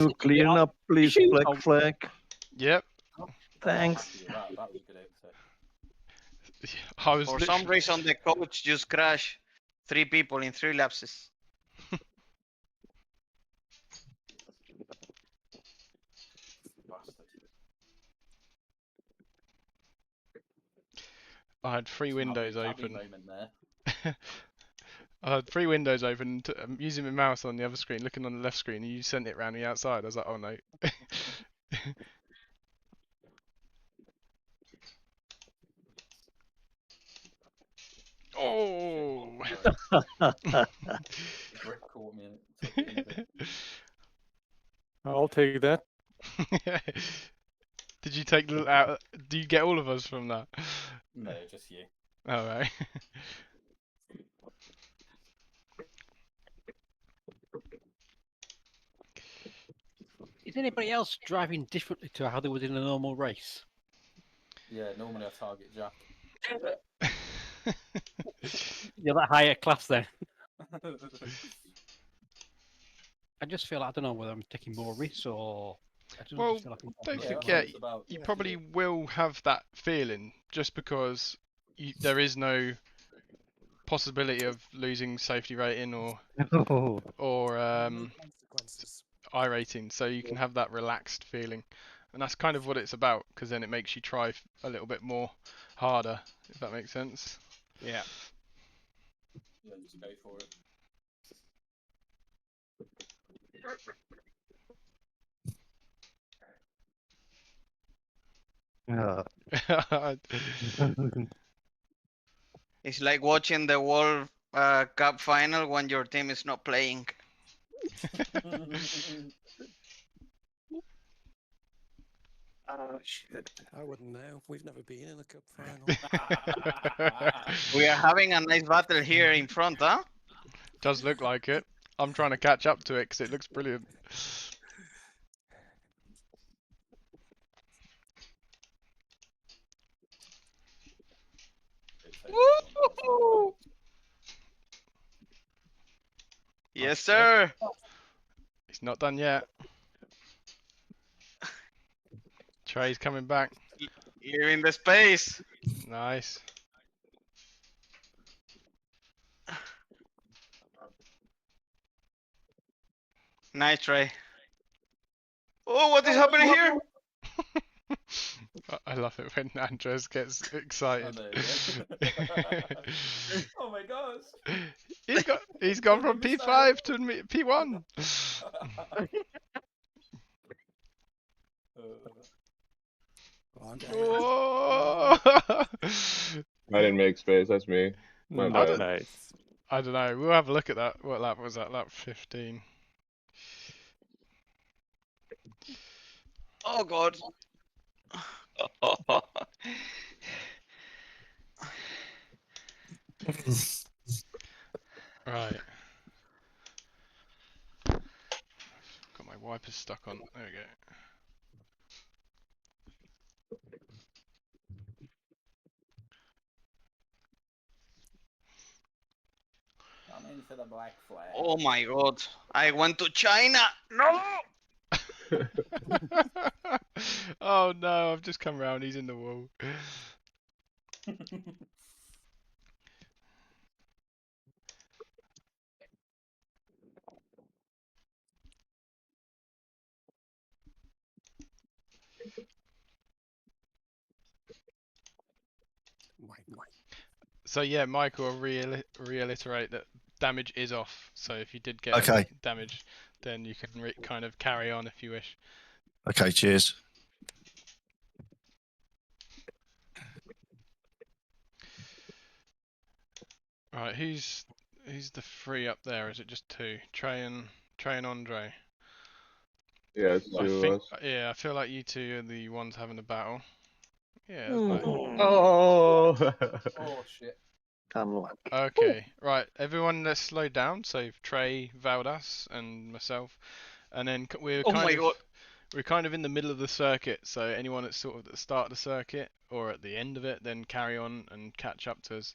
you clean up, please, Black Flag? Yep. Thanks. That was a good exit. I was For some literally... reason, the coach just crashed 3 people in 3 lapses. Bastard. I had 3 windows open. Moment there. I had 3 windows open. I'm using my mouse on the other screen, looking on the left screen, and you sent it round the outside. I was like, oh no. Oh. Brick caught me and took me in a bit. I'll take that. Did you take out? Do you get all of us from that? No, just you. All right. Is anybody else driving differently to how they would in a normal race? Yeah, normally I target Jack. You're that higher class then. I just feel I don't know whether I'm taking more risks or. I don't Well, just feel like I'm don't Yeah, forget, it's about- you yeah. probably will have that feeling just because there is no possibility of losing safety rating or Consequences. I rating, so you can have that relaxed feeling, and that's kind of what it's about, because then it makes you try a little bit more harder, if that makes sense. Yeah. Yeah, just go for it. It's like watching the World Cup final when your team is not playing. Oh shit! I wouldn't know. We've never been in a cup final. We are having a nice battle here in front, huh? Does look like it. I'm trying to catch up to it because it looks brilliant. Woo! Yes, sir. He's not done yet. Trey's coming back. Leaving the space. Nice. Nice try. Oh, what is happening here? I love it when Andres gets excited. Oh my gosh! He's gone from P5 to P1. Whoa. I didn't make space. That's me. My bad. Nice. I don't know. We'll have a look at that. What lap was that? Lap 15. Oh God. Right. Got my wipers stuck on. There we go. I'm in for the black flag. Oh my God. I went to China. No. Oh no, I've just come round, he's in the wall. So yeah, Michael will reiterate that damage is off. So if you did get any damage, then you can kind of carry on if you wish. Okay, cheers. Right, who's the 3 up there? Is it just 2? Trey and Andre? Yeah, it's 2 of us. Yeah, I feel like you 2 are the ones having a battle. Yeah, that's nice. Oh! Oh shit. Okay, right, everyone let's slow down. So Trey, Valdas and myself, and then we're kind of in the middle of the circuit, so anyone that's sort of at the start of the circuit or at the end of it, then carry on and catch up to us.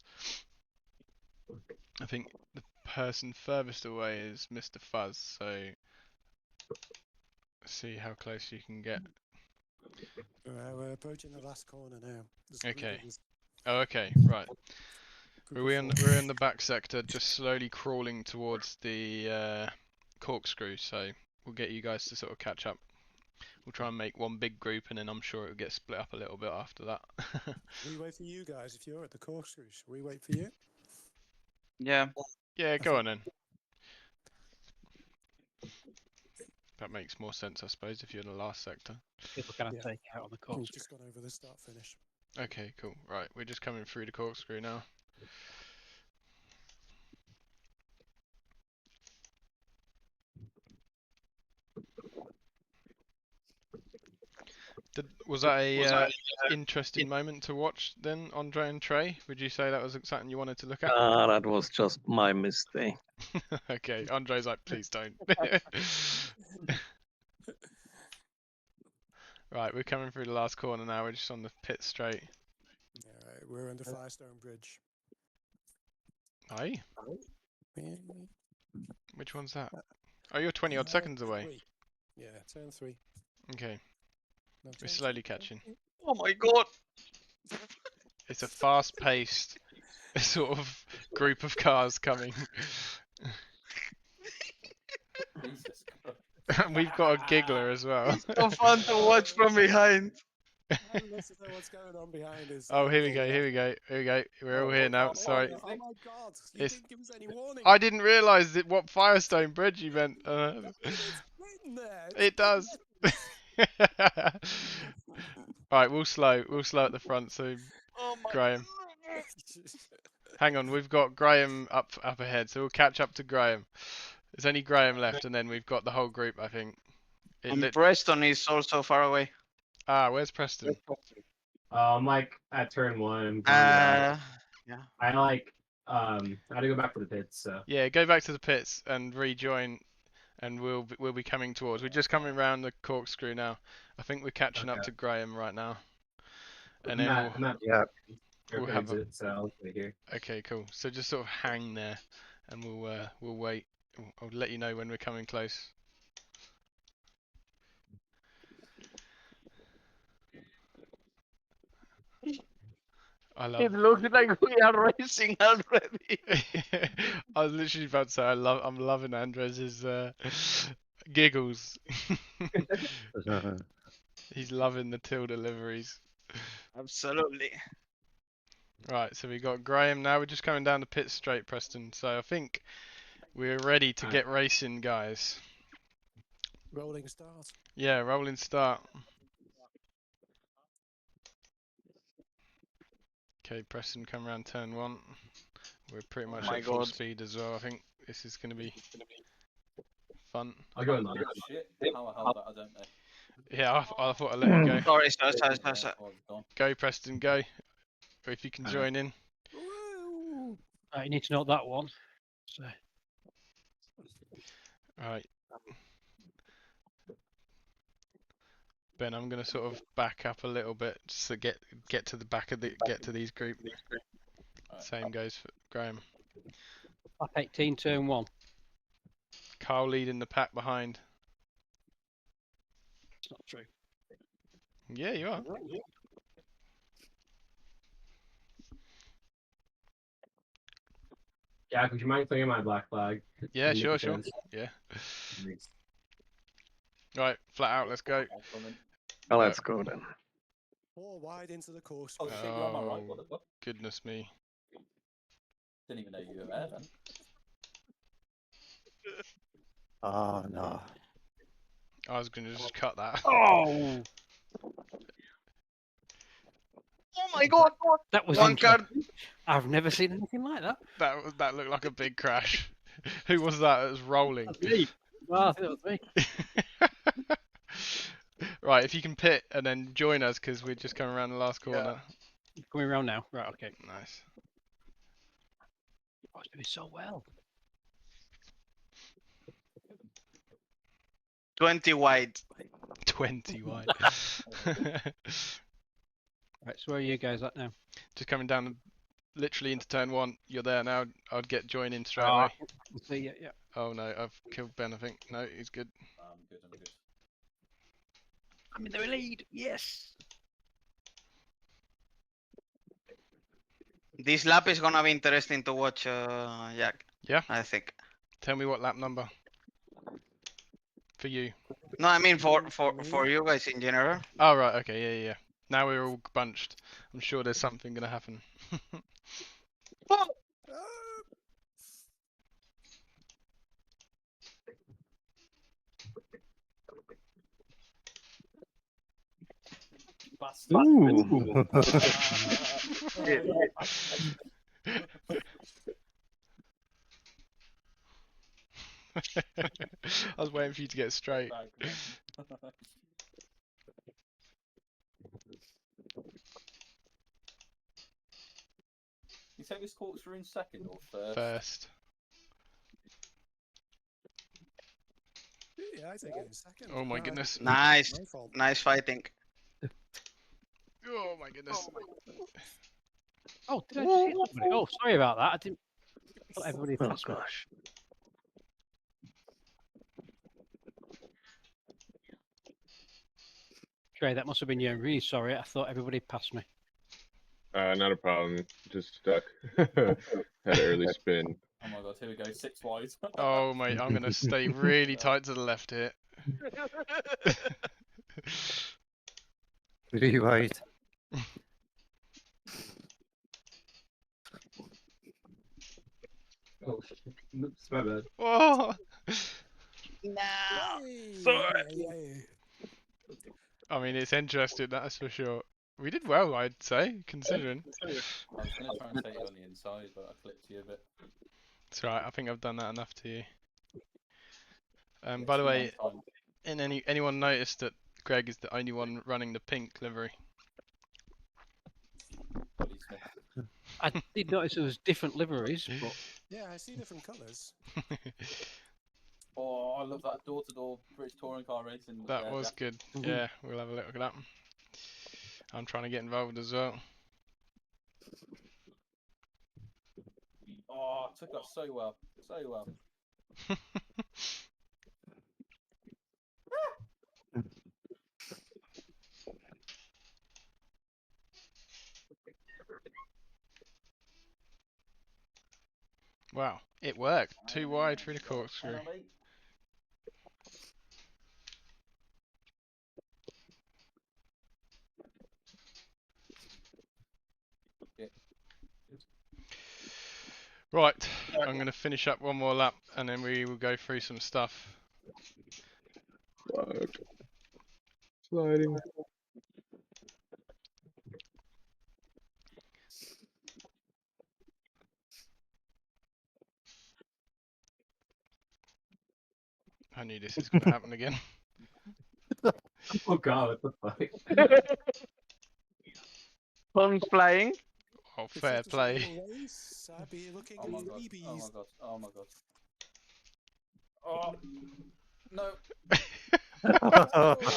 I think the person furthest away is Mr. Fuzz, so see how close you can get. We're approaching the last corner now. There's a group Okay. of us, Oh, okay, right. group We're of in four. we're in the back sector, just slowly crawling towards the corkscrew. So we'll get you guys to sort of catch up. We'll try and make one big group, and then I'm sure it'll get split up a little bit after that. We wait for you guys if you're at the corkscrew. Shall we wait for you? Yeah. Yeah, go on then. That makes more sense, I suppose, if you're in the last sector. People kind of Yeah. take out on the We've course. just gone over the start finish. Okay, cool. Right, we're just coming through the corkscrew now. Was that a interesting moment to watch then, Andre and Trey? Would you say that was something you wanted to look at? That was just my mistake. Okay, Andre's like, please don't. Right, we're coming through the last corner now. We're just on the pit straight. Alright, we're under Firestone Bridge. Aye? Yeah, Which one's that? Oh, you're 20 odd seconds away. 3. Yeah, turn 3. Okay, No, we're turn slowly 2. catching. Oh my god. It's a fast-paced sort of group of cars coming. Jesus Christ. And we've got a giggler as well. It's so fun to watch from behind. Unless you know what's going on behind us. Oh, here we go, here we go, here we go. We're all here now. Sorry. Oh my god, you It's- didn't give us any warning. I didn't realise that what Firestone Bridge you meant. It's written there. It does. Right, we'll slow at the front soon. Oh my Graham. goodness. Hang on, we've got Graham up ahead, so we'll catch up to Graham. There's only Graham left, and then we've got the whole group, I think. And Preston is also far away. Where's Preston? I'm like at turn 1. Yeah. I like I had to go back to the pits, so Yeah, go back to the pits and rejoin, and we'll be coming towards. We're just coming around the corkscrew now. I think we're catching up Okay. to Graham right now. And I'm then at, I'm at Yeah. we'll have a- exit, so I'll stay here. Okay, cool. So just sort of hang there, and we'll wait. I'll let you know when we're coming close. I love. It looks like we are racing already. I was literally about to say I'm loving Andres' giggles. He's loving the Tilda liveries. Absolutely. Right, so we got Graham now. We're just coming down the pit straight, Preston. So I think we're ready to get racing, guys. Rolling start. Yeah, rolling start. Okay, Preston, come around turn 1. We're pretty much my at full God. speed as well. I think this is going to be fun. I'll go in line. Shit. How I held that, I don't know. Yeah, I thought I'd let you go. Sorry. Yeah, I was gone. Go, Preston, go. Or if you can Alright. join in. Woo! You need to note that one. So, Right. Ben, I'm gonna sort of back up a little bit just to get to the back of to these group. Same goes for Graham. lap 18, turn 1. Carl leading the pack behind. It's not true. Yeah, you are. Jack, would you mind clearing my black flag? Yeah, Make sure, a sure. chance. Yeah. Thanks. Right, flat out. Let's go. I'm coming. Well, let's go then. 4 wide into the course. Oh shit, you're on my right. What the fuck? Goodness me. Didn't even know you were there then. Oh no. I was gonna just cut that. Oh! Oh my god. That was One interesting. card. I've never seen anything like that. That looked like a big crash. Who was that? It was rolling. That's me. Well, I think that was me. Right, if you can pit and then join us because we're just coming around the last corner. Coming around now. Right, okay. Nice. Oh, it's doing so well. 20 wide. 20 wide. Right, so where are you guys at now? Just coming down literally into turn 1. You're there now. I'd get join in straight Ah. away. See, yeah. Oh no, I've killed Ben, I think. No, he's good. I'm good, I'm good. I'm in the lead. Yes. This lap is gonna be interesting to watch, Jack. Yeah. I think. Tell me what lap number for you. No, I mean for you guys in general. Oh right, okay, yeah. Now we're all bunched. I'm sure there's something gonna happen. Bastard. Ooh. I was waiting for you to get straight. You take this corkscrew in second or first? First. Yeah, I think it was second. Oh my goodness. Nice, My fault. nice fighting. Oh my goodness. Oh, did I just hit somebody? Oh, sorry about that. I didn't. Thought everybody Oh passed me. gosh. Trey, that must have been you. I'm really sorry. I thought everybody passed me. Not a problem. Just stuck. Had an early spin. Oh my god, here we go, 6 wide. Oh mate, I'm gonna stay really tight to the left here. 3 wide. Oh, oops, my bad. Oh, Sorry. I mean it's interesting, that's for sure. We did well, I'd say, considering. I was going to try and take it on the inside, but I clipped you a bit. It's right. I think I've done that enough to you. Yeah, By the too way, long time. anyone noticed that Greg is the only one running the pink livery? Bloody Smith. I did notice there was different liveries, but Yeah, I see different colours. Oh, I love that door-to-door British touring car racing. That there, was Jack. good. Yeah, we'll have a look at that. I'm trying to get involved as well. Oh, I took that so well. So well. Wow, it worked. Too wide through the corkscrew. Penalty. Right, I'm going to finish up one more lap and then we will go through some stuff. Fuck. Sliding. I knew this was going to happen again. Oh god, what the fuck? Fun's flying. Oh, If fair that was a play. real race, I'd be looking Oh at my the god. Oh my BBs. god. Oh my god. Oh. No.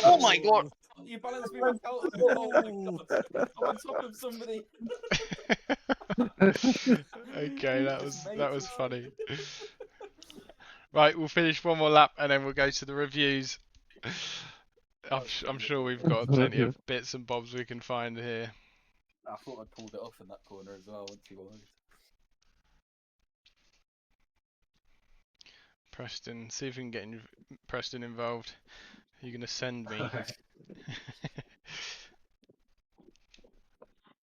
Oh my god. You balanced me back out. Oh my god. I'm on top of somebody. Okay, that was funny. Right, we'll finish one more lap and then we'll go to the reviews. I'm sure we've got plenty of bits and bobs we can find here. I thought I pulled it off in that corner as well. I went too wide. Preston, see if we can get Preston involved. You're gonna send me.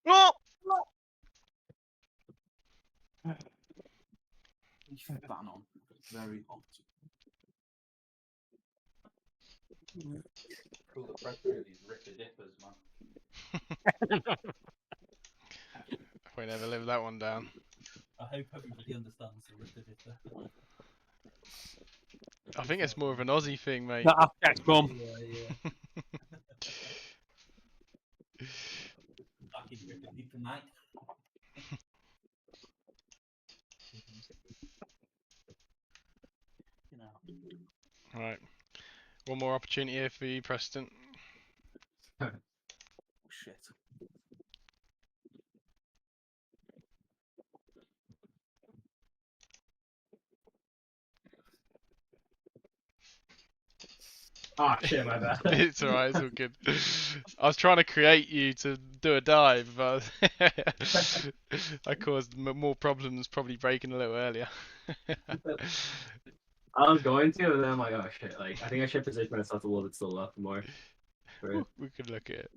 No. Ban on. Very hot. Cool, the pressure really rip the dippers, man. We never live that one down. I hope everybody understands the rip the dipper. I think it's more of an Aussie thing, mate. that Jack's mum. Yeah. Fucking rip the dipper, mate. You know. Right. One more opportunity here for you, Preston. Oh, shit. Ah, shit, my bad. It's alright, it's all good. I was trying to create you to do a dive, but I caused more problems, probably breaking a little earlier. I was going to, and then I'm like, oh shit, like, I think I should position myself a little bit still up more. We could look at it.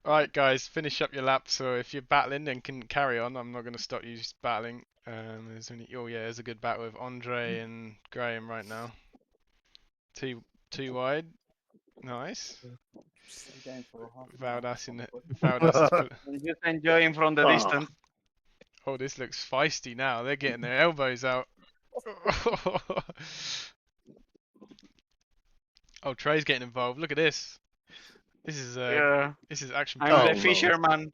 Alright, guys, finish up your lap. So if you're battling, then can carry on. I'm not going to stop you just battling. There's only, oh yeah, there's a good battle with Andre and Graham right now. Two wide. Nice. Valdas in the Valdas is put. Just enjoying from the distance. Oh, this looks feisty now. They're getting their elbows out. Oh, Trey's getting involved. Look at this. This is Yeah. this is action. I'm the Oh, fisherman.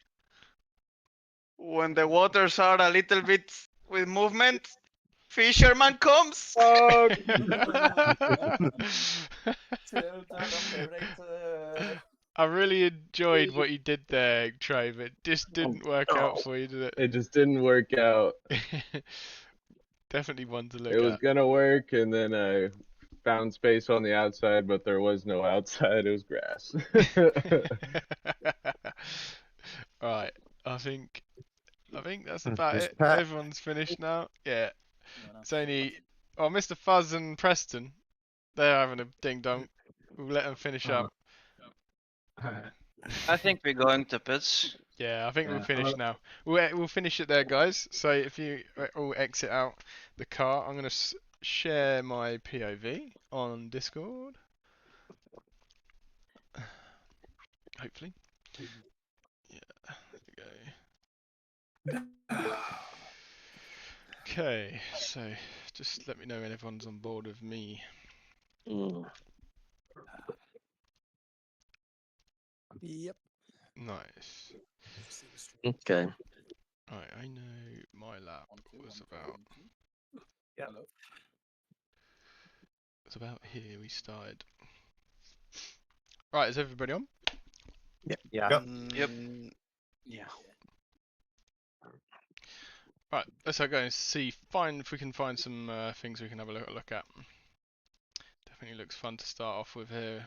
When the waters are a little bit with movement, fisherman comes. I really enjoyed what you did there, Trey, but it just didn't work out for you, did it? It just didn't work out. Definitely one to look It was at. gonna work, and then I found space on the outside, but there was no outside. It was grass. Right, I think that's about It's it. Pat. Everyone's finished now. Yeah, it's only Mr. Fuzz and Preston. They're having a ding dong. We'll let them finish up. Alright. I think we're going to pitch. Yeah, I think we'll Yeah, finish now. We'll finish it there, guys. So if you all exit out the car, I'm gonna share my POV on Discord. Hopefully. Yeah, there we go. Okay, so just let me know when everyone's on board with me. Yep. Nice. Okay. Right, I know my lap was about. It's about here we started. Right, is everybody on? Yeah. Yep. Yeah. Right, let's go and see. If we can find some things we can have a look at. Definitely looks fun to start off with here.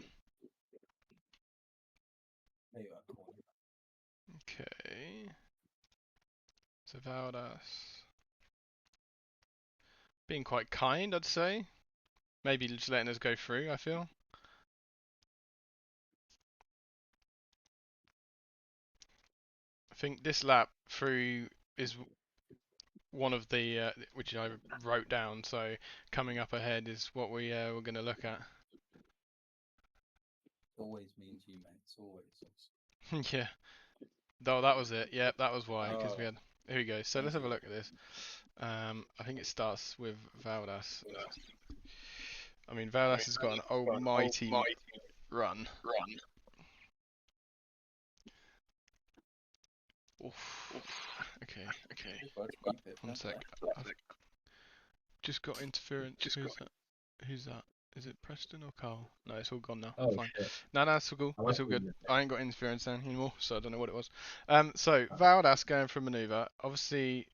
Okay. So Valdas being quite kind, I'd say. Maybe just letting us go through, I feel. I think this lap through is one of the which I wrote down, so coming up ahead is what we're going to look at. Always means you, mate. Always. Yeah. Oh, that was it. Yep, that was why, because we had. Here we go. So let's have a look at this. I think it starts with Valdas. I mean, Valdas has got an almighty run. Oof. Okay. 1 sec. I've just got interference. Who's that? Is it Preston or Carl? No, it's all gone now. Oh, Fine. shit. No, it's all cool. I It's all like good. it. I ain't got interference then anymore, so I don't know what it was. So Valdas going for maneuver. Obviously,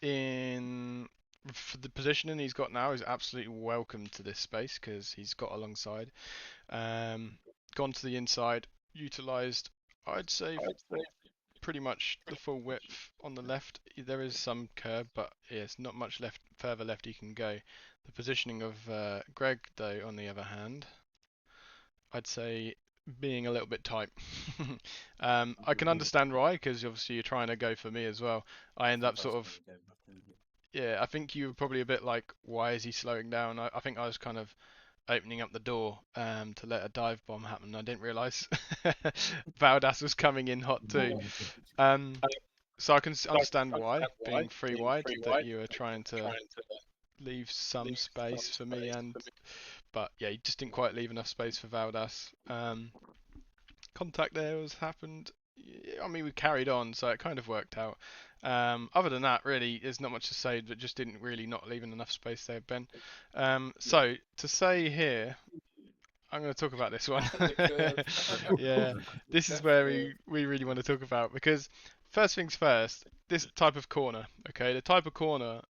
for the positioning he's got now is absolutely welcome to this space because he's got alongside. Gone to the inside, utilised. I'd say pretty much the full width on the left. There is some curb, but yeah, it's not much further left he can go. The positioning of Greg, though, on the other hand, I'd say being a little bit tight. I can understand why, because obviously you're trying to go for me as well. I end up sort of, yeah, I think you were probably a bit like, why is he slowing down? I think I was kind of opening up the door to let a dive bomb happen. I didn't realise Valdas was coming in hot too. So I can understand why, being free wide, that you were trying to leave some space for me, but yeah, you just didn't quite leave enough space for Valdas. Contact there has happened. I mean, we carried on, so it kind of worked out. Other than that, really, there's not much to say. That just didn't really not leaving enough space there, Ben. So to say here, I'm going to talk about this one. Yeah, this is where we really want to talk about, because first things first, this type of corner, okay, the type of corner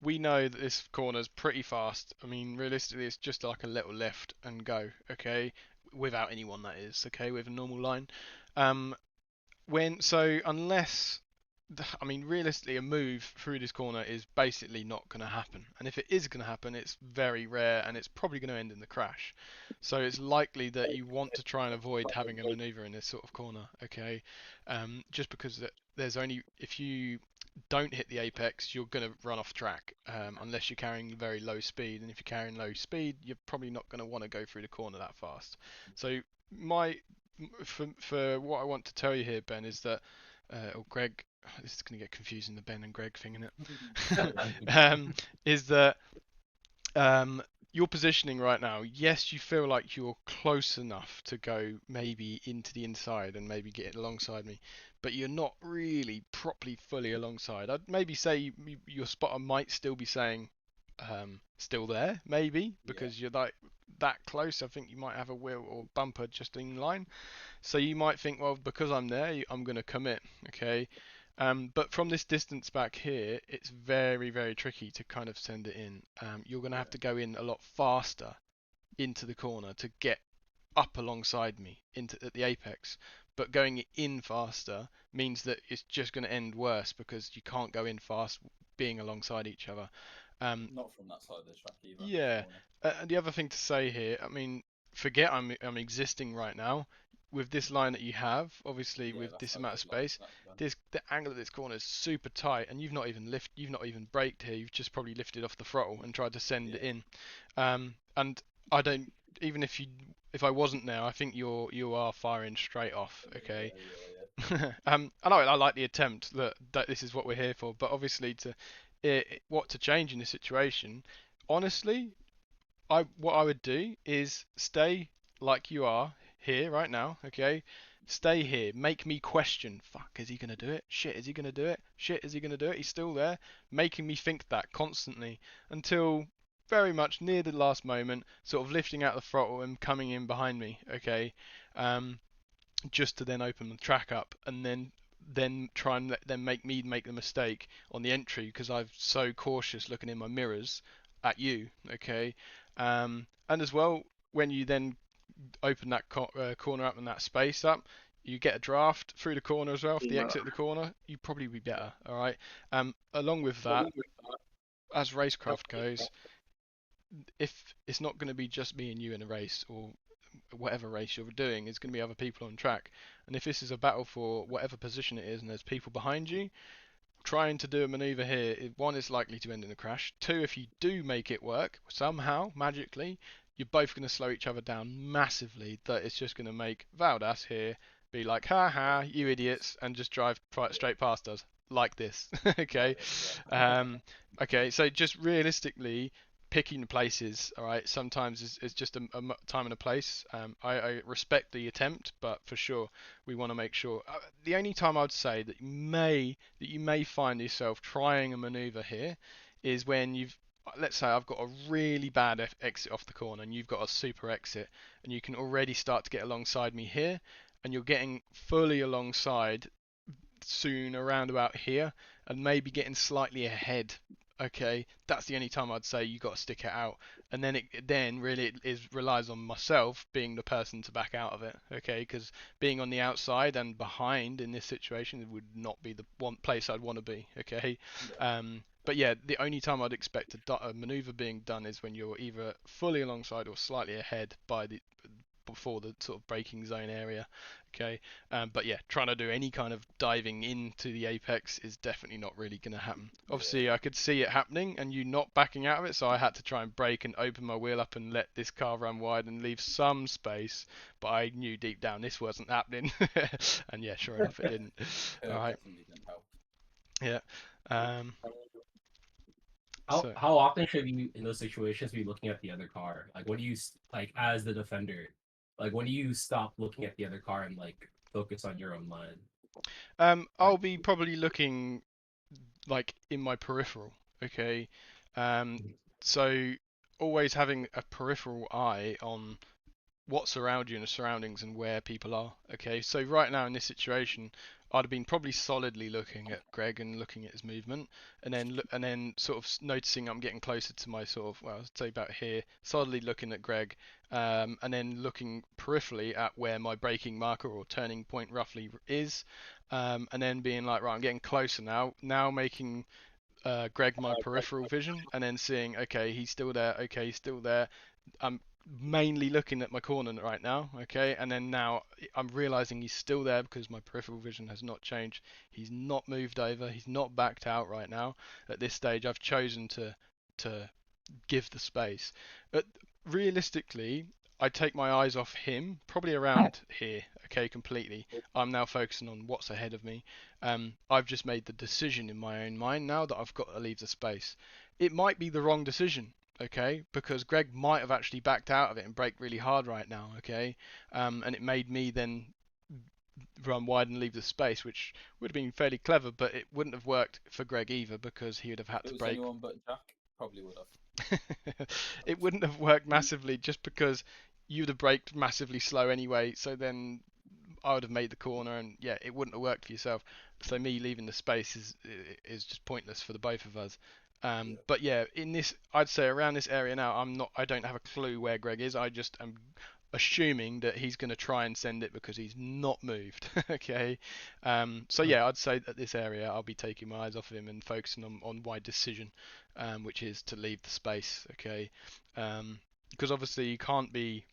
we know that this corner's pretty fast. I mean, realistically, it's just like a little left and go, okay? Without anyone, that is, okay? With a normal line. Unless, I mean, realistically, a move through this corner is basically not going to happen. And if it is going to happen, it's very rare, and it's probably going to end in the crash. So it's likely that you want to try and avoid having a maneuver in this sort of corner, okay? Just because there's only, if you don't hit the apex, you're going to run off track, unless you're carrying very low speed. And if you're carrying low speed, you're probably not going to want to go through the corner that fast. So for what I want to tell you here, Ben, is that, or Greg, this is going to get confusing, the Ben and Greg thing, innit? Is that your positioning right now, yes, you feel like you're close enough to go maybe into the inside and maybe get it alongside me, but you're not really properly fully alongside. I'd maybe say your spotter might still be saying still there, maybe, because you're like that close. I think you might have a wheel or bumper just in line. So you might think, well, because I'm there, I'm going to commit, okay? But from this distance back here, it's very, very tricky to kind of send it in. You're going to have to go in a lot faster into the corner to get up alongside me at the apex. But going in faster means that it's just going to end worse because you can't go in fast being alongside each other. Not from that side of the track either. Yeah. And the other thing to say here, I mean, forget I'm existing right now. With this line that you have, obviously with this amount of space, the angle of this corner is super tight, and you've not even braked here. You've just probably lifted off the throttle and tried to send it in. And I don't, even if I wasn't there, I think you are firing straight off. Okay. I know I like the attempt that this is what we're here for, but obviously what to change in this situation, honestly, what I would do is stay like you are here right now, okay? Stay here. Make me question. Fuck, is he gonna do it? Shit, is he gonna do it? Shit, is he gonna do it? He's still there, making me think that constantly until very much near the last moment, sort of lifting out the throttle and coming in behind me, okay? Just to then open the track up and then try and then make me make the mistake on the entry because I'm so cautious looking in my mirrors at you, okay? And as well, when you then open that corner up and that space up, you get a draft through the corner as well. If the exit of the corner, you probably be better. All right. Along with that, as Racecraft goes, if it's not going to be just me and you in a race or whatever race you're doing, it's going to be other people on track. And if this is a battle for whatever position it is and there's people behind you, trying to do a maneuver here, one, is likely to end in a crash. Two, if you do make it work somehow magically, you're both going to slow each other down massively. That it's just going to make Valdas here be like, ha ha, you idiots, and just drive straight past us like this. Okay. Okay, so just realistically picking the places, all right, sometimes is just a time and a place. I respect the attempt, but for sure we want to make sure. The only time I would say that you may find yourself trying a maneuver here is when let's say I've got a really bad exit off the corner and you've got a super exit, and you can already start to get alongside me here, and you're getting fully alongside soon around about here, and maybe getting slightly ahead. Okay, that's the only time I'd say you got to stick it out, and then it relies on myself being the person to back out of it. Okay, because being on the outside and behind in this situation would not be the one place I'd want to be. Okay, but yeah, the only time I'd expect a maneuver being done is when you're either fully alongside or slightly ahead before the sort of braking zone area. Okay, but yeah, trying to do any kind of diving into the apex is definitely not really going to happen. Obviously, I could see it happening and you not backing out of it, so I had to try and brake and open my wheel up and let this car run wide and leave some space, but I knew deep down this wasn't happening. And yeah, sure enough, it didn't. All right. Yeah. How often should you, in those situations, be looking at the other car? Like, when do you, like, as the defender, like, when do you stop looking at the other car and, like, focus on your own line? I'll be probably looking, like, in my peripheral, okay? So always having a peripheral eye on what's around you and the surroundings and where people are. Okay, so right now in this situation, I'd have been probably solidly looking at Greg and looking at his movement, and then sort of noticing I'm getting closer to my sort of, well, I'd say about here, solidly looking at Greg, and then looking peripherally at where my braking marker or turning point roughly is, and then being like, right, I'm getting closer now. Now making Greg my peripheral vision, and then seeing, okay, he's still there. Okay, he's still there. I'm mainly looking at my corner right now, okay, and then now I'm realizing he's still there because my peripheral vision has not changed. He's not moved over. He's not backed out right now. At this stage, I've chosen to give the space. But realistically, I take my eyes off him probably around here, okay, completely. I'm now focusing on what's ahead of me. I've just made the decision in my own mind now that I've got to leave the space. It might be the wrong decision, okay, because Greg might have actually backed out of it and brake really hard right now, okay, and it made me then run wide and leave the space, which would have been fairly clever, but it wouldn't have worked for Greg either because he would have had to brake. Anyone but Jack probably would have. It wouldn't have worked massively just because you'd have braked massively slow anyway, so then I would have made the corner and yeah, it wouldn't have worked for yourself. So me leaving the space is just pointless for the both of us. But yeah, in this, I'd say around this area now, I don't have a clue where Greg is. I just am assuming that he's going to try and send it because he's not moved. Okay. So yeah, I'd say that this area, I'll be taking my eyes off of him and focusing on my decision, which is to leave the space. Okay. Because obviously you can't be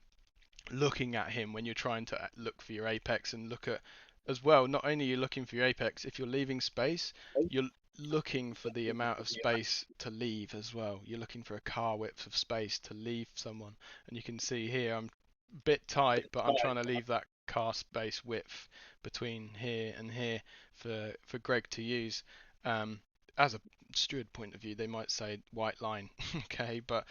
looking at him when you're trying to look for your apex and look at as well. Not only are you looking for your apex, if you're leaving space, you're looking for the amount of space to leave as well. You're looking for a car width of space to leave someone, and you can see here I'm a bit tight, but I'm trying to leave that car space width between here and here for Greg to use. As a steward point of view, they might say white line, okay, but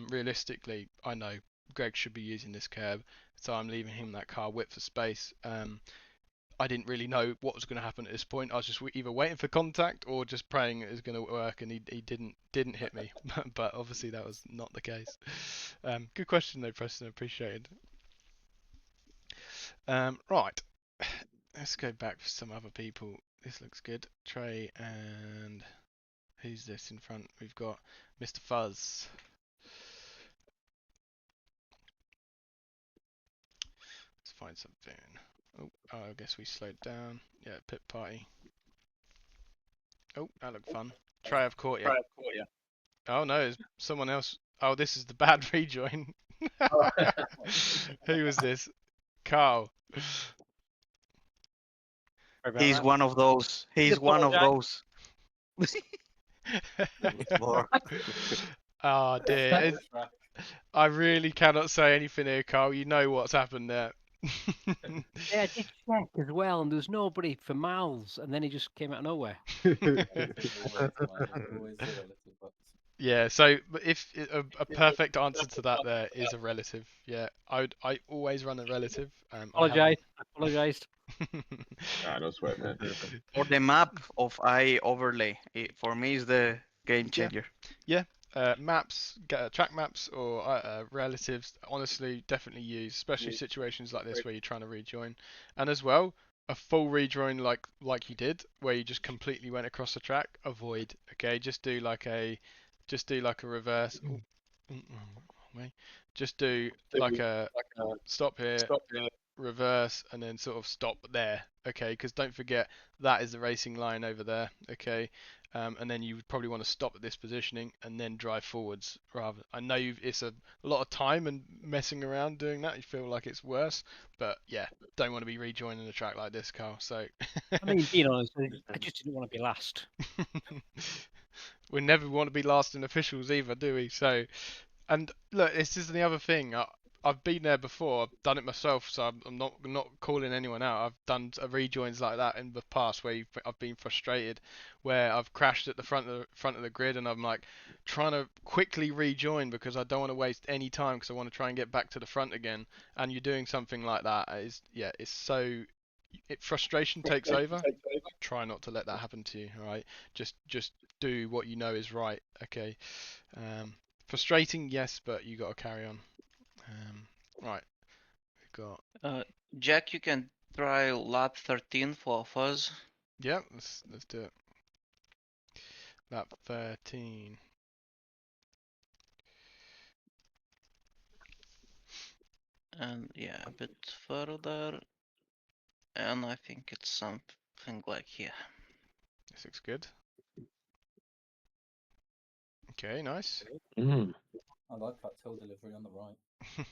realistically, I know Greg should be using this curb, so I'm leaving him that car width of space. I didn't really know what was going to happen at this point. I was just either waiting for contact or just praying it was going to work, and he didn't hit me. But obviously that was not the case. Good question though, Preston. Appreciated. Right, let's go back for some other people. This looks good. Trey and who's this in front? We've got Mr. Fuzz. Let's find something. Oh, I guess we slowed down. Yeah, pit party. Oh, that looked fun. Trey, I've caught you. Oh no, it's someone else. Oh, this is the bad rejoin. Who was this? Carl. He's one of those. He's one of those. More. Oh dear. I really cannot say anything here, Carl. You know what's happened there. Yeah, I did check as well, and there was nobody for miles, and then he just came out of nowhere. Yeah, so if a perfect answer to that there is a relative. Yeah, I always run a relative. Apologized. Nah, no sweat, man. Or the map of eye overlay. For me is the game changer. Yeah. Maps, track maps or relatives, honestly, definitely use, especially situations like this where you're trying to rejoin. And as well, a full rejoin like you did, where you just completely went across the track, avoid. Okay, just do like a reverse. Just do like a stop here, reverse, and then sort of stop there. Okay, because don't forget that is the racing line over there. Okay. And then you would probably want to stop at this positioning and then drive forwards. Rather, I know it's a lot of time and messing around doing that. You feel like it's worse, but yeah, don't want to be rejoining a track like this, Carl. So, I mean, being honest, I just didn't want to be last. We never want to be last in officials either, do we? So, and look, this is the other thing. I've been there before. I've done it myself, so I'm not calling anyone out. I've done rejoins like that in the past where I've been frustrated, where I've crashed at the front of the grid, and I'm like trying to quickly rejoin because I don't want to waste any time because I want to try and get back to the front again. And you're doing something like that it's so frustration takes over. Try not to let that happen to you. All right, just do what you know is right. Okay. Frustrating, yes, but you got to carry on. Right, got? Jack, you can try lap 13 for Fuzz. Yeah, let's do it. Lap 13. And yeah, a bit further. And I think it's something like here. This looks good. Okay, nice. Mm. I like that Tilda delivery on the right.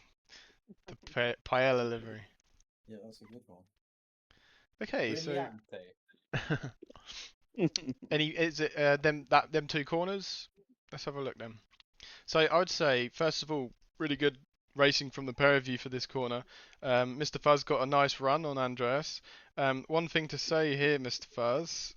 The paella livery. Yeah, that's a good one. Okay, so Brilliante. is it them two corners? Let's have a look then. So I would say first of all, really good racing from the pair of you for this corner. Mr. Fuzz got a nice run on Andreas. One thing to say here, Mr. Fuzz,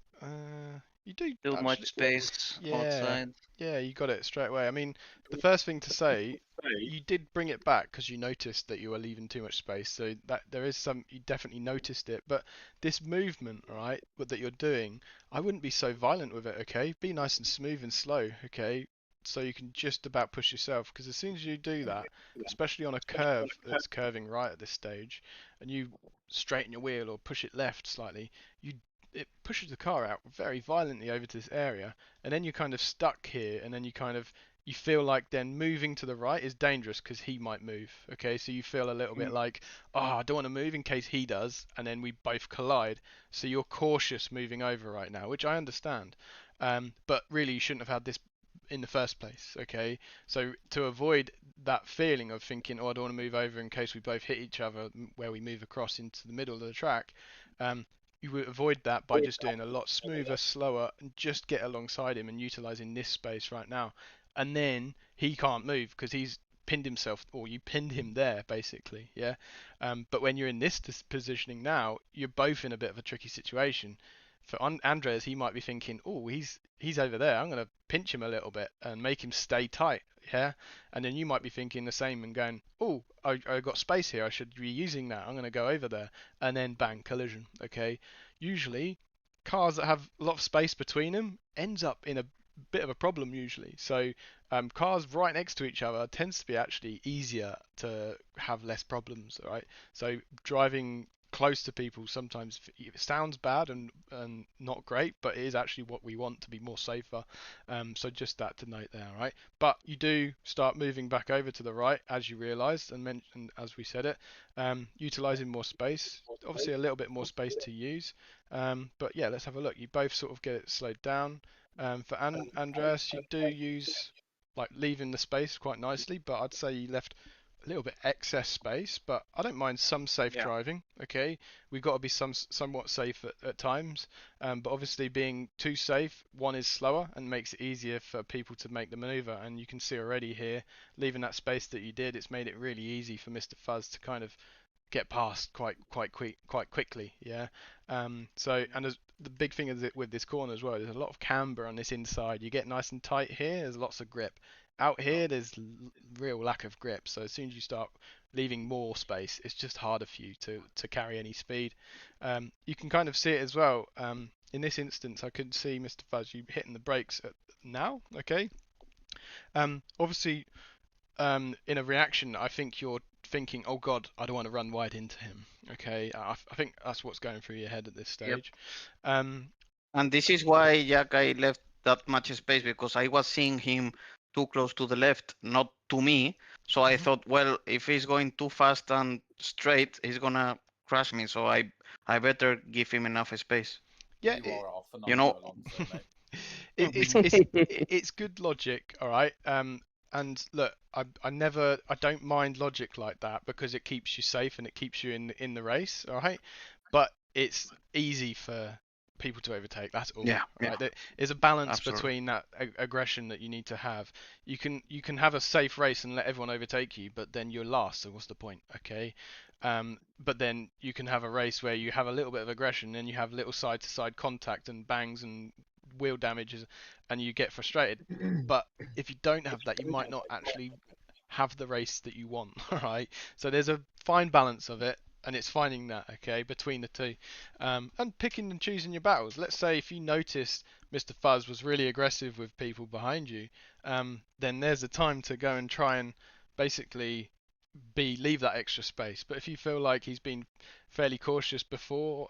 you do Too actually, much space outside. yeah, you got it straight away. I mean, the first thing to say, you did bring it back because you noticed that you were leaving too much space. So that there is you definitely noticed it. But this movement, right, that you're doing, I wouldn't be so violent with it. Okay, be nice and smooth and slow. Okay, so you can just about push yourself. Because as soon as you do that, especially on a curve that's curving right at this stage, and you straighten your wheel or push it left slightly, it pushes the car out very violently over to this area, and then you're kind of stuck here, and then you feel like then moving to the right is dangerous because he might move. Okay, so you feel a little bit like, oh, I don't want to move in case he does, and then we both collide. So you're cautious moving over right now, which I understand. But really, you shouldn't have had this in the first place. Okay, so to avoid that feeling of thinking, oh, I don't want to move over in case we both hit each other, where we move across into the middle of the track. You would avoid that by just doing a lot smoother, slower, and just get alongside him and utilizing this space right now. And then he can't move because he's pinned himself, or you pinned him there, basically. Yeah. But when you're in this positioning now, you're both in a bit of a tricky situation. For Andres, he might be thinking, oh, he's over there. I'm going to pinch him a little bit and make him stay tight. Yeah. And then you might be thinking the same and going, oh, I got space here. I should be using that. I'm going to go over there. And then bang, collision. Okay. Usually, cars that have a lot of space between them ends up in a bit of a problem usually. So cars right next to each other tends to be actually easier to have less problems. All right. So driving close to people sometimes it sounds bad and not great, but it is actually what we want to be more safer. So just that to note there, right? But you do start moving back over to the right as you realised and mentioned as we said it, utilising more space. Obviously a little bit more space to use, but yeah, let's have a look. You both sort of get it slowed down. For Andreas, you do use like leaving the space quite nicely, but I'd say you left a little bit excess space, but I don't mind some safe driving. Okay, we've got to be somewhat safe at times, but obviously being too safe, one is slower and makes it easier for people to make the maneuver. And you can see already here, leaving that space that you did, it's made it really easy for Mr. Fuzz to kind of get past quite quickly. Yeah. So and the big thing is that with this corner as well, there's a lot of camber on this inside. You get nice and tight here. There's lots of grip. Out here, there's real lack of grip. So as soon as you start leaving more space, it's just harder for you to carry any speed. You can kind of see it as well. In this instance, I could see Mr. Fuzz you hitting the brakes now. Okay. Obviously, in a reaction, I think you're thinking, oh God, I don't want to run wide into him. Okay, I think that's what's going through your head at this stage. Yep. And this is why, Jack, I left that much space, because I was seeing him too close to the left, not to me. So I thought, well, if he's going too fast and straight, he's gonna crash me. So I better give him enough space. Yeah, You are off, you know, Alonso, mate. it's good logic, all right. And look, I don't mind logic like that because it keeps you safe and it keeps you in the race, all right. But it's easy for people to overtake. That's all. Yeah, right. There's a balance Absolutely. between that aggression that you need to have. You can have a safe race and let everyone overtake you, but then you're last. So what's the point? Okay. But then you can have a race where you have a little bit of aggression and you have little side-to-side contact and bangs and wheel damages, and you get frustrated. But if you don't have that, you might not actually have the race that you want. All right. So there's a fine balance of it. And it's finding that, okay, between the two, and picking and choosing your battles. Let's say if you noticed Mr. Fuzz was really aggressive with people behind you, then there's a time to go and try and basically leave that extra space. But if you feel like he's been fairly cautious before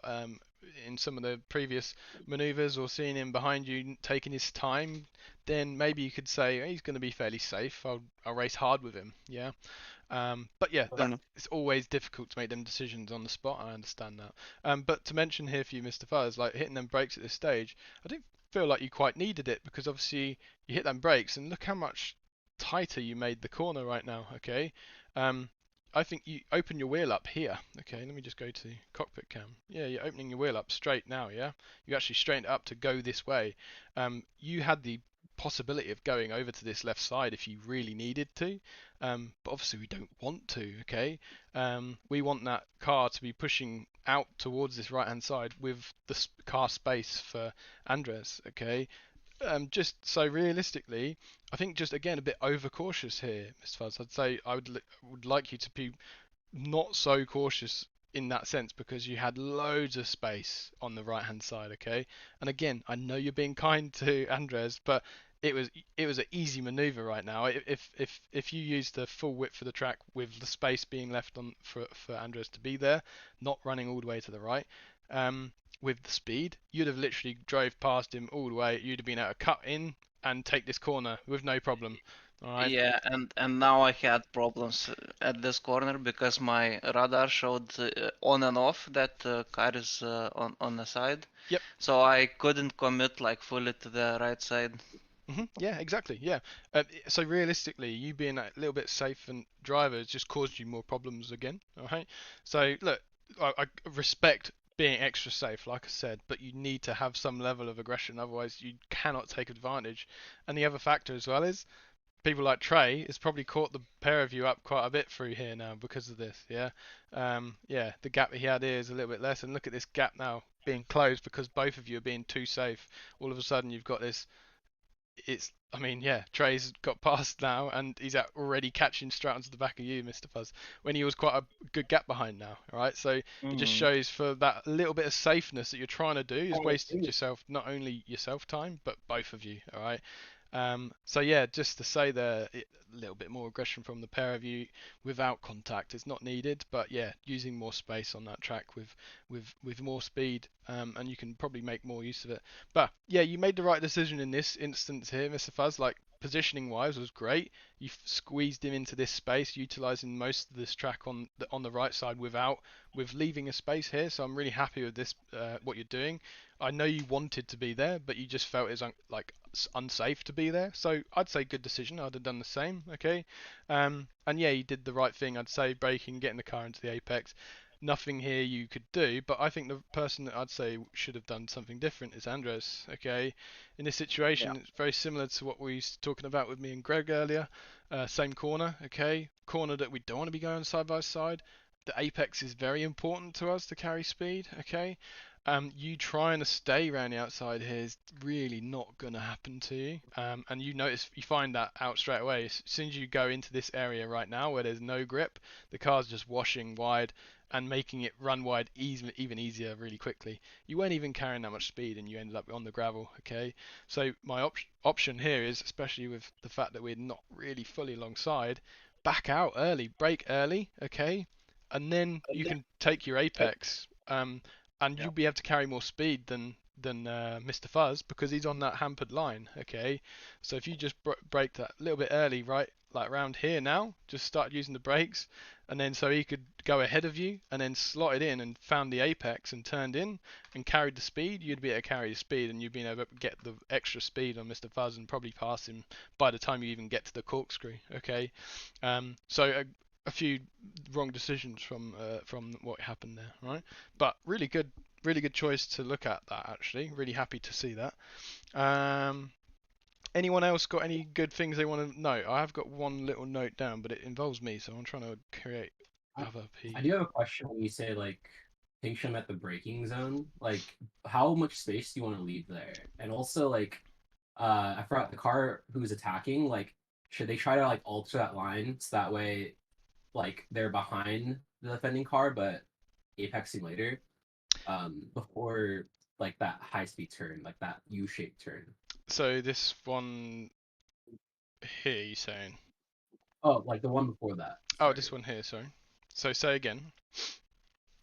in some of the previous maneuvers, or seeing him behind you taking his time, then maybe you could say he's going to be fairly safe. I'll race hard with him. Yeah. But yeah, it's always difficult to make them decisions on the spot. I understand that. But to mention here for you, Mr. Fuzz, like hitting them brakes at this stage, I don't feel like you quite needed it, because obviously you hit them brakes and look how much tighter you made the corner right now. Okay. I think you open your wheel up here. Okay, let me just go to cockpit cam. Yeah, you're opening your wheel up straight now. Yeah, you actually straightened it up to go this way. You had the possibility of going over to this left side if you really needed to, but obviously we don't want to. Okay, we want that car to be pushing out towards this right hand side with the car space for Andres. Okay, just so realistically, I think just again a bit overcautious here, Mr. Fuzz. I'd say I would like you to be not so cautious in that sense, because you had loads of space on the right hand side. Okay, and again, I know you're being kind to Andres, but it was an easy maneuver right now. If you use the full width of the track with the space being left on for Andres to be there, not running all the way to the right, with the speed, you'd have literally drove past him all the way. You'd have been able to cut in and take this corner with no problem. All right. Yeah, and now I had problems at this corner because my radar showed on and off that car is on the side. Yep. So I couldn't commit like fully to the right side. Yeah, exactly. Yeah. So realistically, you being a little bit safe and driver has just caused you more problems again. All right. So look, I respect being extra safe, like I said, but you need to have some level of aggression, otherwise you cannot take advantage. And the other factor as well is people like Trey has probably caught the pair of you up quite a bit through here now because of this. Yeah. Yeah, the gap he had here is a little bit less, and look at this gap now being closed because both of you are being too safe. All of a sudden you've got this. I mean, yeah, Trey's got past now, and he's already catching straight onto the back of you, Mr. Fuzz, when he was quite a good gap behind now. All right, so it just shows for that little bit of safeness that you're trying to do is wasted yourself, not only yourself time, but both of you. All right. So yeah, just to say there, a little bit more aggression from the pair of you without contact is not needed, but yeah, using more space on that track with more speed, and you can probably make more use of it. But yeah, you made the right decision in this instance here, Mr. Fuzz. Like positioning wise was great. You squeezed him into this space, utilizing most of this track on the right side with leaving a space here. So I'm really happy with this, what you're doing. I know you wanted to be there, but you just felt it's unsafe to be there. So I'd say good decision. I'd have done the same. Okay. And yeah, you did the right thing. I'd say braking, getting the car into the apex. Nothing here you could do, but I think the person that I'd say should have done something different is Andres. Okay. In this situation, it's very similar to what we were talking about with me and Greg earlier. Same corner. Okay. Corner that we don't want to be going side by side. The apex is very important to us to carry speed. Okay. You trying to stay around the outside here is really not going to happen to you. And you find that out straight away. As soon as you go into this area right now where there's no grip, the car's just washing wide and making it run wide even easier really quickly. You weren't even carrying that much speed and you ended up on the gravel. Okay, so my option here is, especially with the fact that we're not really fully alongside, back out early, brake early. Okay, and then you can take your apex. And you'll be able to carry more speed than Mr. Fuzz because he's on that hampered line. Okay, so if you just brake that a little bit early, right, like around here now, just start using the brakes, and then so he could go ahead of you and then slotted in and found the apex and turned in and carried the speed, you'd be able to carry the speed and you'd be able to get the extra speed on Mr. Fuzz and probably pass him by the time you even get to the corkscrew. Okay, so a few wrong decisions from what happened there, right? But really good choice to look at that. Actually, really happy to see that. Anyone else got any good things they want to note? I have got one little note down, but it involves me, so I'm trying to create other people. I do have a question when you say like pinch him at the braking zone. Like, how much space do you want to leave there? And also like, I forgot the car who's attacking. Like, should they try to like alter that line so that way, like they're behind the defending car, but apexing later, before like that high speed turn, like that U-shaped turn. So this one here, you saying? Oh, like the one before that. Oh, this one here. Sorry. So say again.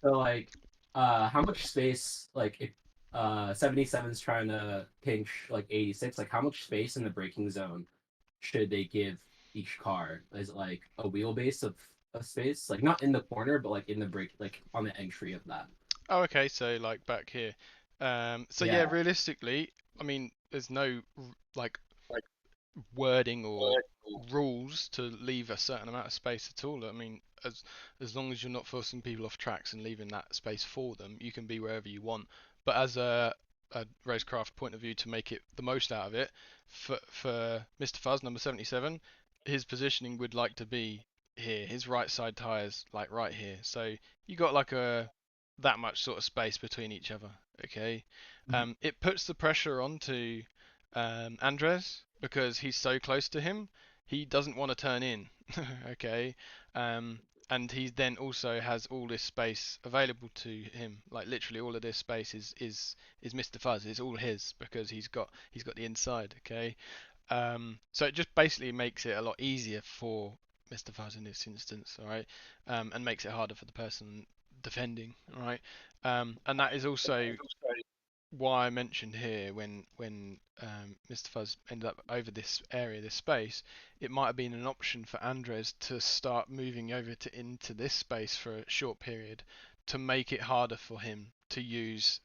So like, how much space like if 77's trying to pinch like 86, like how much space in the braking zone should they give each car? Is it like a wheelbase of space, like not in the corner, but like in the brake, like on the entry of that? Oh, okay. So like back here. So yeah, realistically, I mean, there's no like wording or rules to leave a certain amount of space at all. I mean, as long as you're not forcing people off tracks and leaving that space for them, you can be wherever you want. But as a Racecraft point of view, to make it the most out of it, for Mr. Fuzz number 77, his positioning would like to be here. His right side tires like right here. So you got like that much sort of space between each other. Okay, it puts the pressure onto Andres, because he's so close to him, he doesn't want to turn in. Okay, and he then also has all this space available to him. Like literally all of this space is Mr. Fuzz. It's all his because he's got the inside. Okay, so it just basically makes it a lot easier for Mr. Fuzz in this instance. All right, and makes it harder for the person defending. All right, and that is also why I mentioned here when Mr. Fuzz ended up over this area, this space, it might have been an option for Andres to start moving over into this space for a short period to make it harder for him to use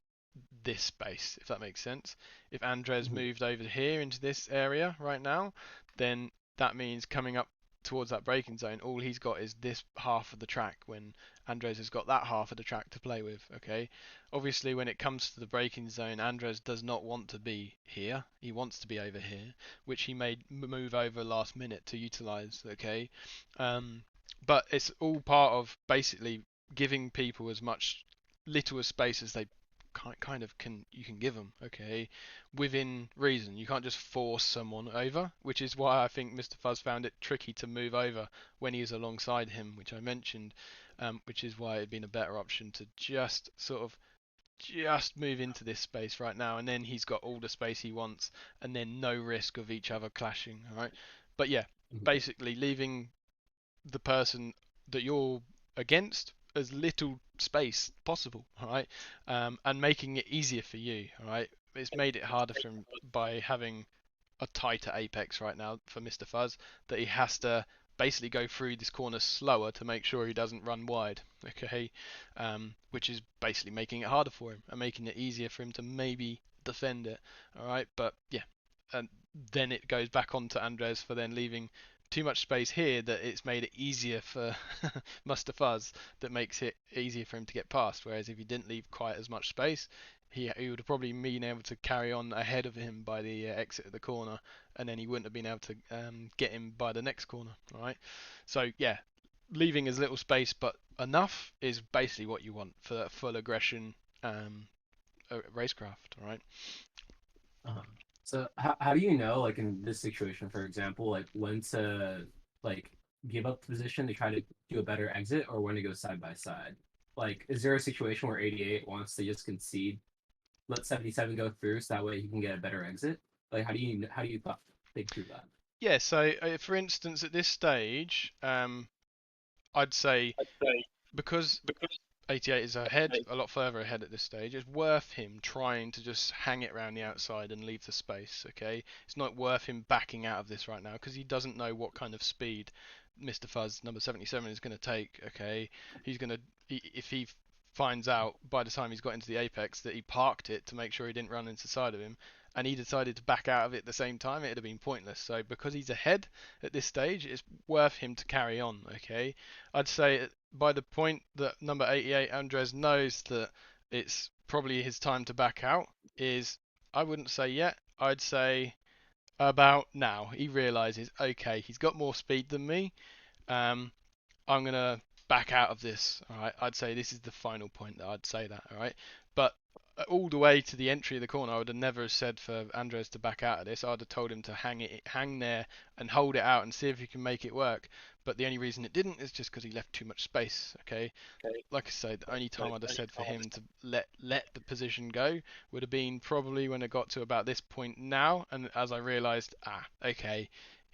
this space, if that makes sense. If Andres moved over here into this area right now, then that means coming up towards that braking zone, all he's got is this half of the track when Andres has got that half of the track to play with. Okay, obviously when it comes to the braking zone, Andres does not want to be here. He wants to be over here, which he may move over last minute to utilize. Okay, but it's all part of basically giving people as much little space as they kind of can give them, okay, within reason. You can't just force someone over, which is why I think Mr. Fuzz found it tricky to move over when he was alongside him, which I mentioned, which is why it'd been a better option to just move into this space right now, and then he's got all the space he wants, and then no risk of each other clashing. All right, but yeah, basically leaving the person that you're against as little space possible, all right, and making it easier for you, all right. It's made it harder for him by having a tighter apex right now for Mr. Fuzz, that he has to basically go through this corner slower to make sure he doesn't run wide, okay, which is basically making it harder for him and making it easier for him to maybe defend it, all right. But yeah, and then it goes back onto Andres for then leaving too much space here, that it's made it easier for Mr. Fuzz, that makes it easier for him to get past. Whereas if he didn't leave quite as much space, he would have probably been able to carry on ahead of him by the exit of the corner, and then he wouldn't have been able to get him by the next corner. All right. So yeah, leaving as little space but enough is basically what you want for that full aggression racecraft. All right. So how do you know, like in this situation, for example, like when to like give up the position to try to do a better exit, or when to go side by side? Like, is there a situation where 88 wants to just concede, let 77 go through, so that way he can get a better exit? Like, how do you think through that? Yeah. So for instance, at this stage, I'd say because 88 is ahead, a lot further ahead at this stage, it's worth him trying to just hang it around the outside and leave the space, okay? It's not worth him backing out of this right now, because he doesn't know what kind of speed Mr. Fuzz, number 77, is going to take, okay? If he finds out by the time he's got into the apex that he parked it to make sure he didn't run into the side of him, and he decided to back out of it at the same time, it'd have been pointless. So because he's ahead at this stage, it's worth him to carry on, okay? I'd say by the point that number 88, Andres, knows that it's probably his time to back out, I wouldn't say yet, I'd say about now. He realizes, okay, he's got more speed than me, I'm going to back out of this, all right? I'd say this is the final point that I'd say that, all right? But all the way to the entry of the corner, I would have never said for Andres to back out of this. I'd have told him to hang there and hold it out and see if he can make it work. But the only reason it didn't is just because he left too much space, okay? Like I said, the only time I'd have said for him to let the position go would have been probably when it got to about this point now, and as I realised, okay,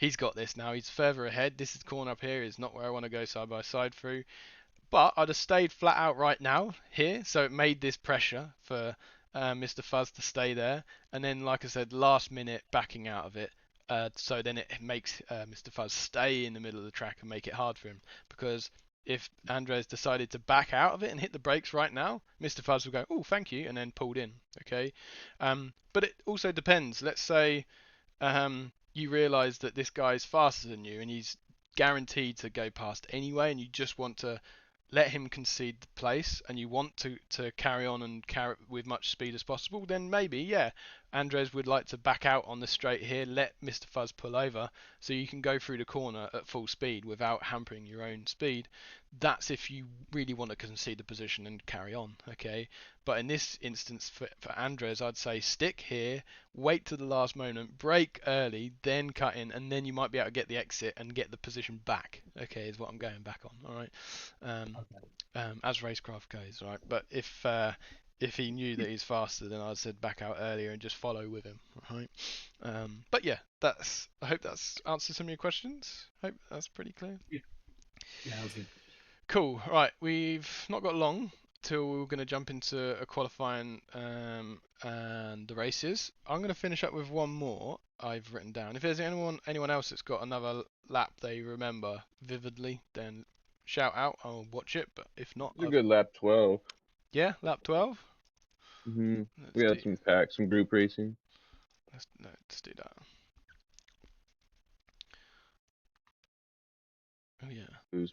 he's got this now. He's further ahead. This is corner up here is not where I want to go side by side through. But I'd have stayed flat out right now here, so it made this pressure for Mr. Fuzz to stay there. And then, like I said, last minute backing out of it. So then it makes Mr. Fuzz stay in the middle of the track and make it hard for him. Because if Andres decided to back out of it and hit the brakes right now, Mr. Fuzz would go, oh, thank you, and then pulled in. Okay. But it also depends. Let's say you realise that this guy's faster than you and he's guaranteed to go past anyway, and you just want to let him concede the place and you want to carry on and carry with much speed as possible, then maybe, yeah, Andres would like to back out on the straight here, let Mr. Fuzz pull over so you can go through the corner at full speed without hampering your own speed. That's if you really want to concede the position and carry on, okay? But in this instance, for Andres, I'd say stick here, wait to the last moment, brake early, then cut in, and then you might be able to get the exit and get the position back, okay, is what I'm going back on, all right? As Racecraft goes, right? But if he knew that he's faster, then I'd said back out earlier and just follow with him, right? But yeah, I hope that's answered some of your questions. Hope that's pretty clear. Yeah, that was good. Cool. Right, we've not got long till we're going to jump into a qualifying and the races. I'm going to finish up with one more I've written down. If there's anyone else that's got another lap they remember vividly, then shout out. I'll watch it. But if not, It's a good lap 12. Yeah, lap 12. We had some group racing. Let's do that. Oh yeah. Who's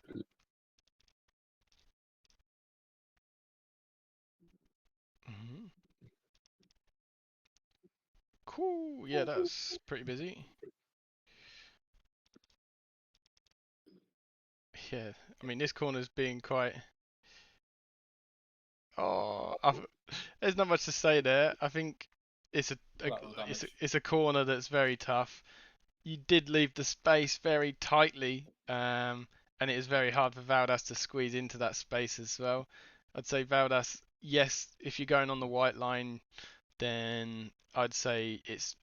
Cool. Yeah, that's pretty busy. Yeah, I mean this corner's being quite. Oh, there's not much to say there. I think it's a corner that's very tough. You did leave the space very tightly, and it is very hard for Valdas to squeeze into that space as well. I'd say Valdas, yes, if you're going on the white line, then I'd say it's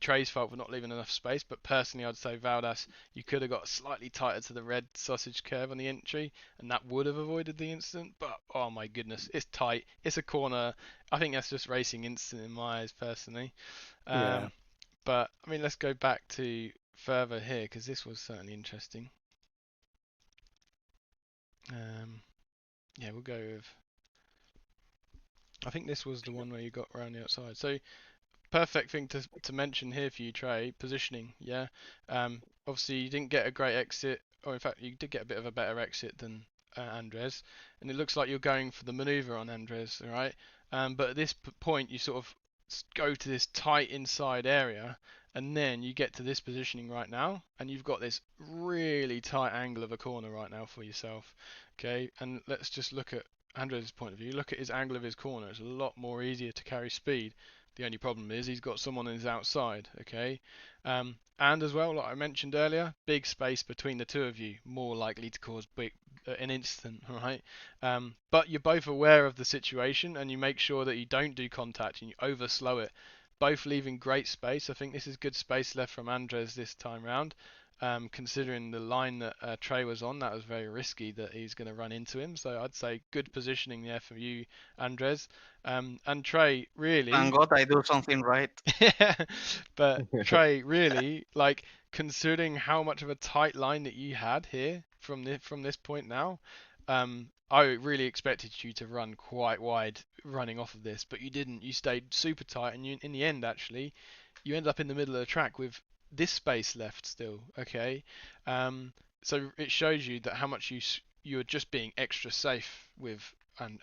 Trey's fault for not leaving enough space, but personally I'd say Valdas, you could have got slightly tighter to the red sausage curve on the entry and that would have avoided the incident, but oh my goodness, it's tight, it's a corner. I think that's just racing instant in my eyes personally. But I mean, let's go back to further here because this was certainly interesting. Yeah, we'll go with, I think this was the one where you got around the outside. So perfect thing to mention here for you, Trey, positioning. Yeah. Obviously you didn't get a great exit, or in fact you did get a bit of a better exit than Andres, and it looks like you're going for the maneuver on Andres, all right? But at this point you sort of go to this tight inside area, and then you get to this positioning right now, and you've got this really tight angle of a corner right now for yourself. Okay, and let's just look at Andres' point of view. Look at his angle of his corner. It's a lot more easier to carry speed. The only problem is he's got someone on his outside, okay? And as well, like I mentioned earlier, big space between the two of you, more likely to cause an incident, right? But you're both aware of the situation and you make sure that you don't do contact and you overslow it. Both leaving great space. I think this is good space left from Andres this time round. Considering the line that Trey was on, that was very risky that he's going to run into him. So I'd say good positioning there for you, Andres. And Trey, really. Thank God I do something right. But Trey, really, like considering how much of a tight line that you had here from this point now, I really expected you to run quite wide running off of this, but you didn't. You stayed super tight, and in the end, actually, you end up in the middle of the track with this space left still, okay? So it shows you that how much you're just being extra safe with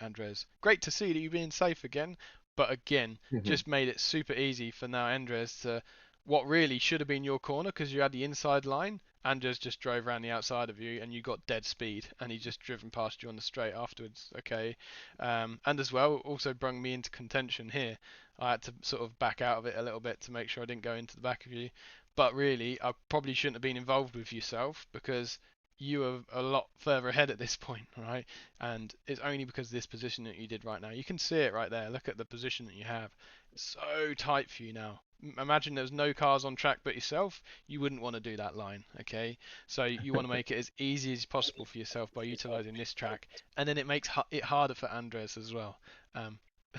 Andres. Great to see that you're being safe again, but again, just made it super easy for now Andres to, what really should have been your corner because you had the inside line, Andres just drove around the outside of you and you got dead speed and he just driven past you on the straight afterwards, okay? And as well, also brought me into contention here. I had to sort of back out of it a little bit to make sure I didn't go into the back of you. But really, I probably shouldn't have been involved with yourself because you are a lot further ahead at this point, right? And it's only because of this position that you did right now. You can see it right there. Look at the position that you have. It's so tight for you now. imagine there's no cars on track but yourself, you wouldn't want to do that line, okay? So you want to make it as easy as possible for yourself by utilizing this track, and then it makes it harder for Andres as well.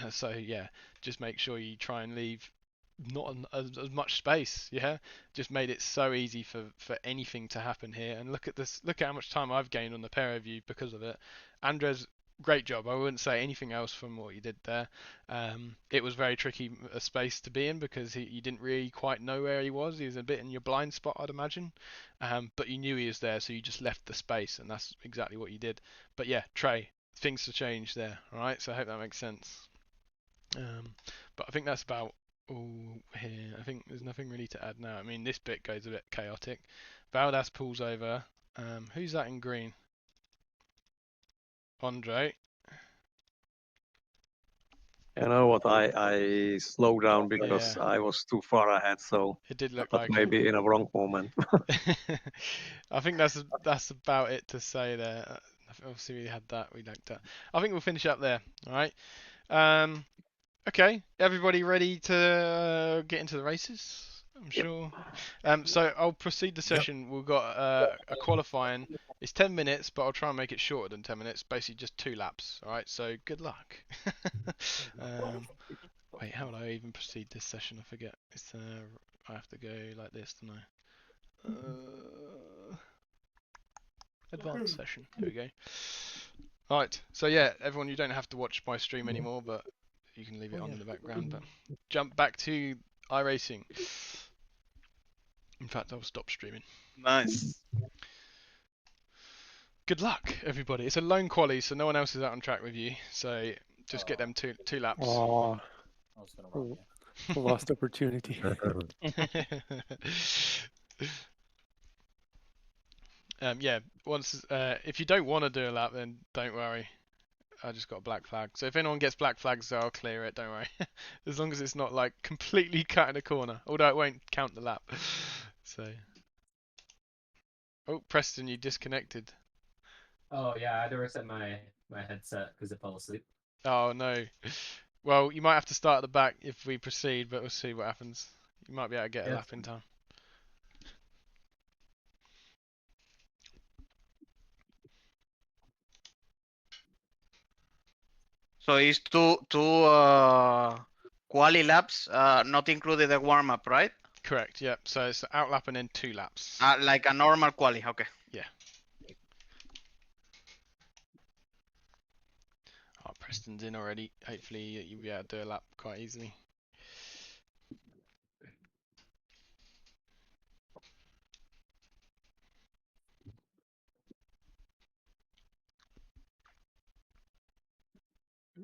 So yeah, just make sure you try and leave not as much space. Yeah, just made it so easy for anything to happen here. And look at this, look at how much time I've gained on the pair of you because of it. Andres, great job. I wouldn't say anything else from what you did there. It was very tricky a space to be in because you didn't really quite know where he was. He was a bit in your blind spot, I'd imagine. But you knew he was there, so you just left the space, and that's exactly what you did. But yeah, Trey, things to change there. All right, so I hope that makes sense. But I think that's about all here. I think there's nothing really to add now. I mean, this bit goes a bit chaotic. Valdas pulls over. Who's that in green? Andre. You know what? I slowed down because Yeah. I was too far ahead. So It did look but like maybe in a wrong moment. I think that's about it to say there. Obviously we had that, we liked that. I think we'll finish up there. All right. Okay, everybody ready to get into the races? I'm sure. So I'll proceed the session. We've got a qualifying. It's 10 minutes, but I'll try and make it shorter than 10 minutes. Basically, just 2 laps. All right. So good luck. Wait, how would I even proceed this session? I forget. It's I have to go like this, don't I? Advanced session. Here we go. Right. So yeah, everyone, you don't have to watch my stream anymore, but you can leave it on in the background. But jump back to iRacing. In fact, I'll stop streaming. Nice. Good luck, everybody. It's a lone quali, so no one else is out on track with you. So just get them two laps. Oh, I was gonna run you. lost opportunity. Yeah. Once if you don't want to do a lap, then don't worry. I just got a black flag. So if anyone gets black flags, I'll clear it. Don't worry. As long as it's not like completely cutting a corner. Although it won't count the lap. So. Oh, Preston, you disconnected. Oh yeah, I had to reset my headset because it fell asleep. Oh no. Well, you might have to start at the back if we proceed, but we'll see what happens. You might be able to get a lap in time. So it's two quali laps, not included the warm up, right? Correct. Yep. So it's out lap and then 2 laps. Like a normal quali. Okay. Yeah. Oh, Preston's in already. Hopefully you'll be able to do a lap quite easily.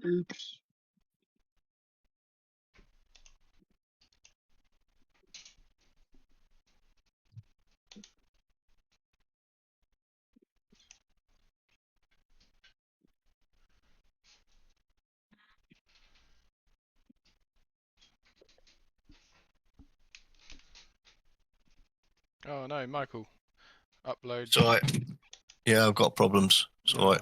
Oops. Oh no, Michael. Upload. It's alright. Yeah, I've got problems. It's alright.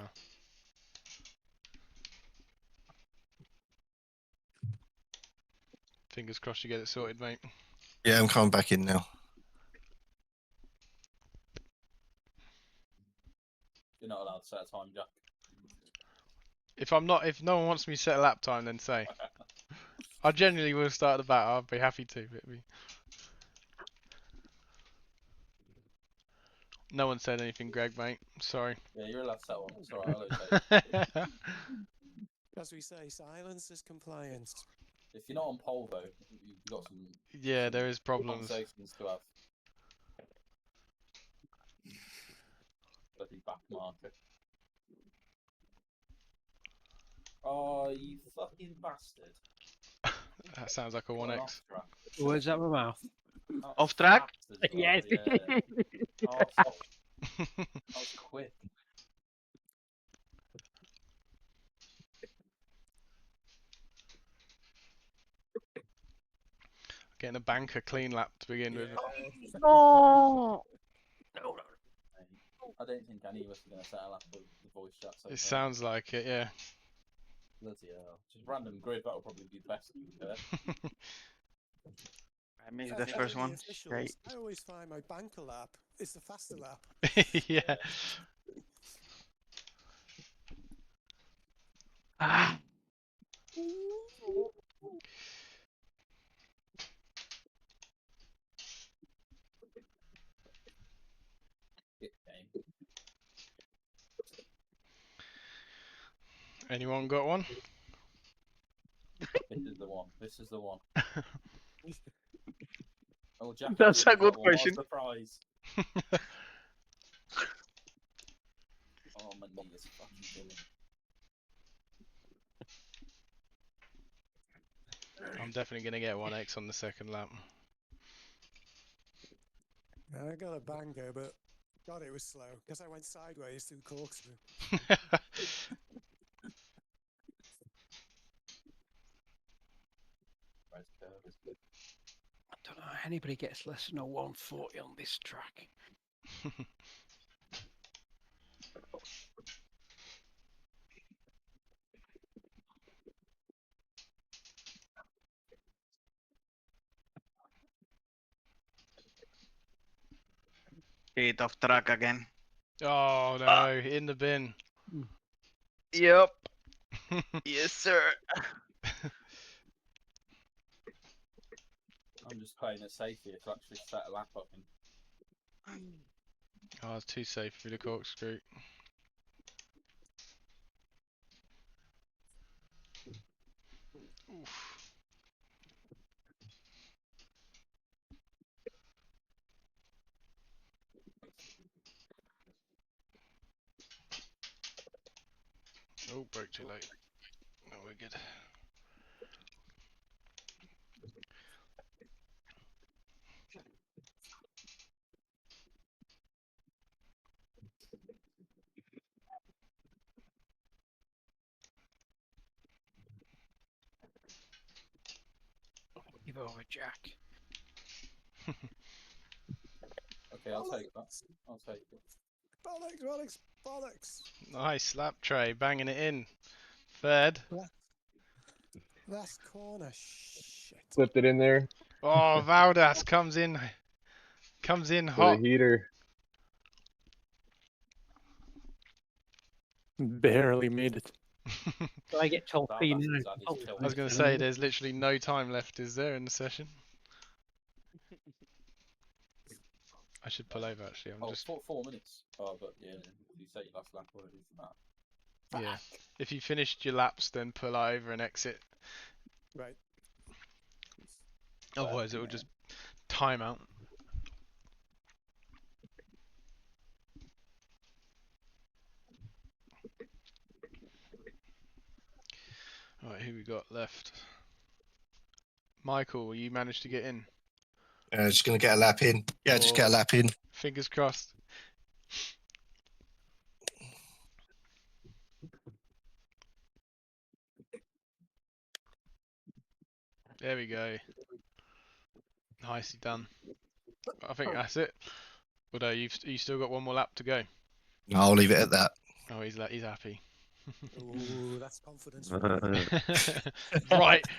Fingers crossed you get it sorted, mate. Yeah, I'm coming back in now. You're not allowed to set a time, Jack. If no one wants me to set a lap time, then say. I genuinely will start the battle. I'll be happy to. No one said anything, Greg, mate. Sorry. Yeah, you're allowed to set one. It's alright, I'll take it. As we say, silence is compliance. If you're not on pole though, you've got some Yeah, there is problems. conversations to have. Bloody back marker. Oh, you fucking bastard. That sounds like a 1x. Words out of my mouth. Off track? Yes. Yeah. Oh, stop. That was quick. Getting a banker clean lap to begin with. No. I don't think any of us are going to set a lap with the voice chat. So It sounds like it, yeah. Bloody hell. Just random grid, that'll probably be the best. missed I the think first with the one. officials, Okay. I always find my banker lap is the faster lap. Yeah. Ah, Anyone got one? This is the one. This is the one. Oh, Jack, That's a good got one. question. What a surprise. Oh, my knee is fucking killing me. I'm definitely gonna get 1x on the second lap. I got a banger, but God, it was slow because I went sideways through corkscrew. I don't know. Anybody gets less than a 140 on this track. hit off track again. Oh no, in the bin. Yep. Yes, sir. I'm just playing it safe here to actually set a lap up. Oh, it's too safe for the corkscrew. Oof. Oh, broke too late. No, we're good. Give over, Jack. Okay, I'll take that. I'll take it. Bollocks, bollocks. Nice lap tray, banging it in. Third. Last corner, shit. Slipped it in there Oh, Valdas comes in for the hot. heater. Barely made it. Do I get told That- P that's now? exactly Oh, still- I was going to say, there's literally no time left, is there, in the session? I should pull over, actually. I'm Oh, just... 4 minutes. Oh, but yeah, you say your last lap already for that. Yeah. If you finished your laps, then pull over and exit. Right. Otherwise, it will just time out. Alright, who we got left? Michael, you managed to get in? Just going to get a lap in. Yeah, just get a lap in. Fingers crossed. There we go. Nicely done. I think that's it. Although you still got one more lap to go. I'll leave it at that. Oh, he's happy. Ooh, that's confidence.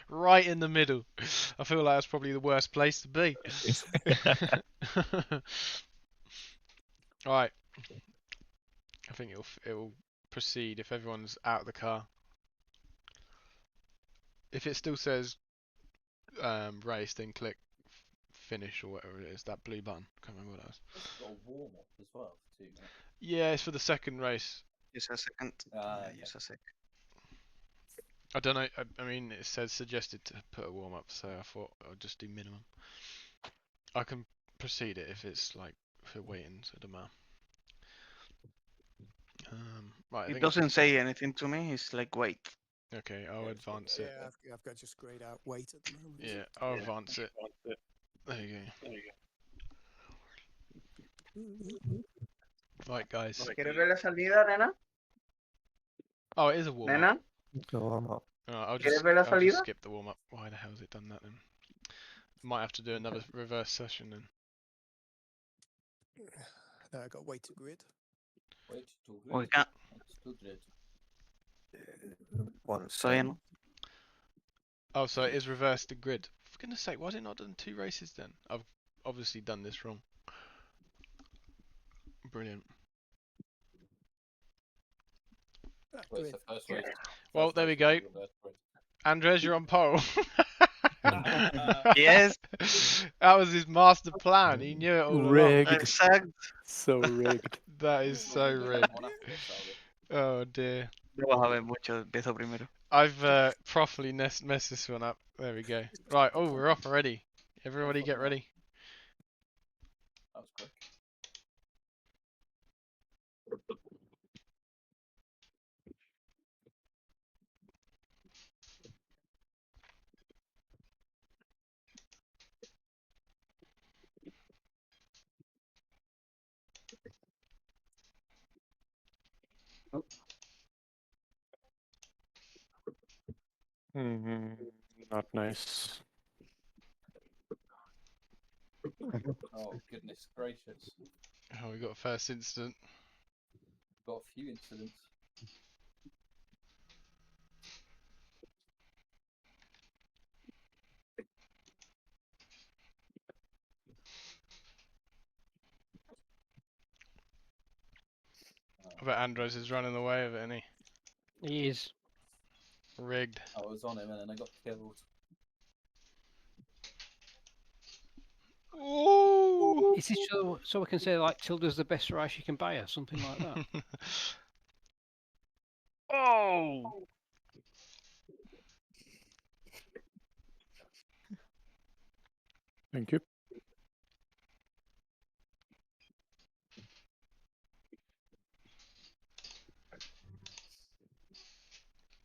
right in the middle. I feel like that's probably the worst place to be. Alright. I think it'll proceed if everyone's out of the car. If it still says race, then click finish or whatever it is, that blue button. Can't remember what that was. It's got a warm up as well for 2 minutes. Yeah, it's for the second race. Just a second. Okay. Just a sec. I don't know. I mean, it says suggested to put a warm up, so I thought I'll just do minimum. I can proceed it if it's like if we're waiting, so it doesn't matter. Right. It doesn't say anything to me. It's like wait. Okay, I'll advance it. Yeah, I've got just grayed out weight at the moment. Yeah, I'll advance it. There you go. Right, guys. ¿Quieres ver la salida, nena? Oh, it is a warm up. Nena? Oh, I'll ¿Quieres just ver la I'll just salida? skip the warm up. Why the hell has it done that then? Might have to do another reverse session then. I got weight to grid. Wait to We grid. can't. Wait to grid. one Todavía second. no. Oh, so it is reversed to grid. goodness sake, why has it not done 2 races then? I've obviously done this wrong. Brilliant. Wait, it's the first race. Well, First there we race go. was the best race. Andres, you're on pole. Yes. That was his master plan. He knew it all along. Rigged. Exact. So rigged. That is so rigged. One after, Salvi. Oh dear. Debo saber mucho. Empiezo primero. I've properly messed this one up. There we go. Right. Oh, we're off already. Everybody get ready. That was quick. Not nice. Oh, goodness gracious. Oh, we got a first incident. Got a few incidents. I bet Andres is running away with it, isn't he? He is. Rigged. I was on him and then I got killed. Ooh. Is this so we can say like Tilda's the best rice you can buy or something like that? Oh! Thank you.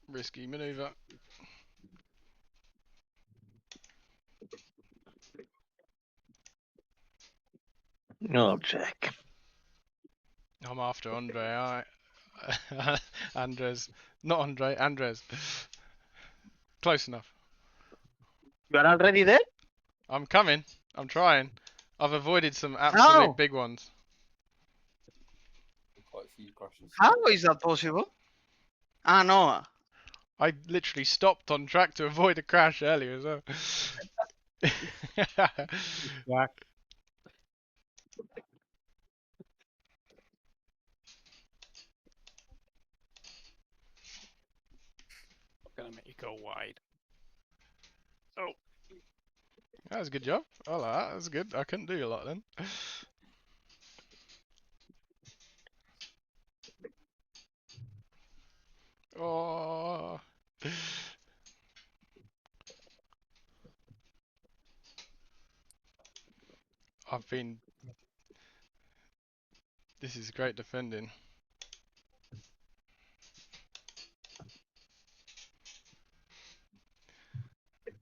Risky maneuver. Oh, Jack. I'm after Andre. Andres. Not Andre, Andres. Close enough. You are already there? I'm coming. I'm trying. I've avoided some absolute No. big ones. Quite a few crashes. How is that possible? Ah, no. I literally stopped on track to avoid a crash earlier as well. Jack. I'm gonna make you go wide. Oh. That was a good job. I like that. That was good. I couldn't do a lot then. Oh. I've been. This is great defending.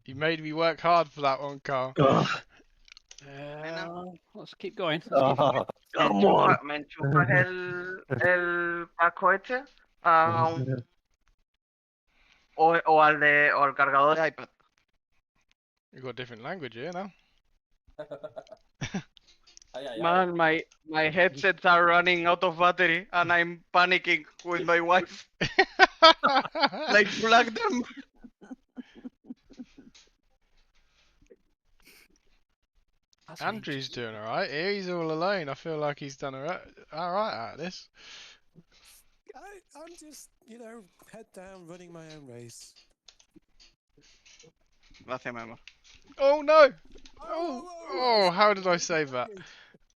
You made me work hard for that one, Carl. Let's keep going. Let's keep going. Come on. Me enchufas el casco este o al cargador de iPad. We've got a different language here now. Man, my headsets are running out of battery and I'm panicking with my wife. Like, plug them. Andrew's doing alright here. He's all alone. I feel like he's done alright out of this. I'm just, head down, running my own race. Gracias, mi amor. Oh no! Oh, how did I save that?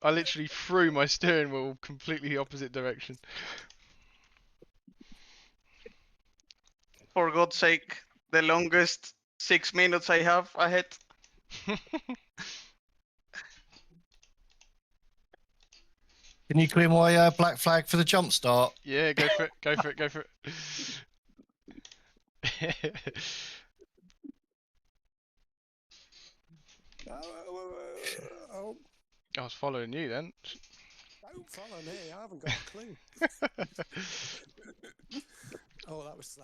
I literally threw my steering wheel completely opposite direction. For God's sake, the longest 6 minutes I have ahead. Can you clear my black flag for the jump start? Yeah, go for it. Go for it. Go for it. Oh, I was following you then. don't follow me. I haven't got a clue. Oh, that was slow.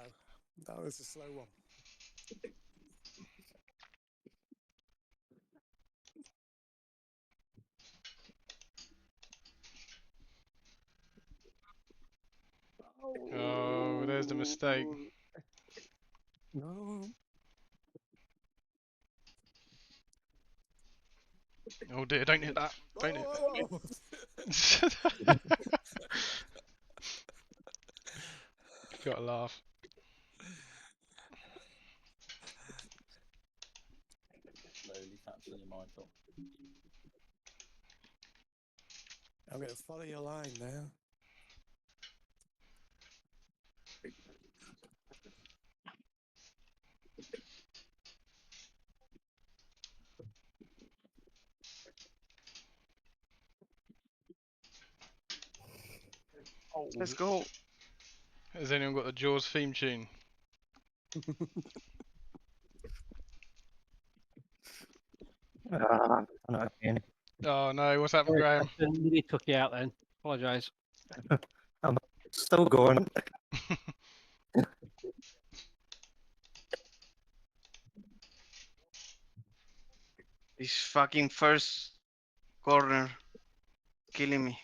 That was a slow one. Oh, there's the mistake. No. Oh dear, don't hit that. Don't hit Whoa! that. Gotta laugh. Slowly capturing your mic up. I'm going to follow your line now. Let's go. Has anyone got the Jaws theme tune? I'm not again. Oh no, what's happened, Graham? I nearly took you out then. Apologise. I'm still going. This fucking first corner killing me.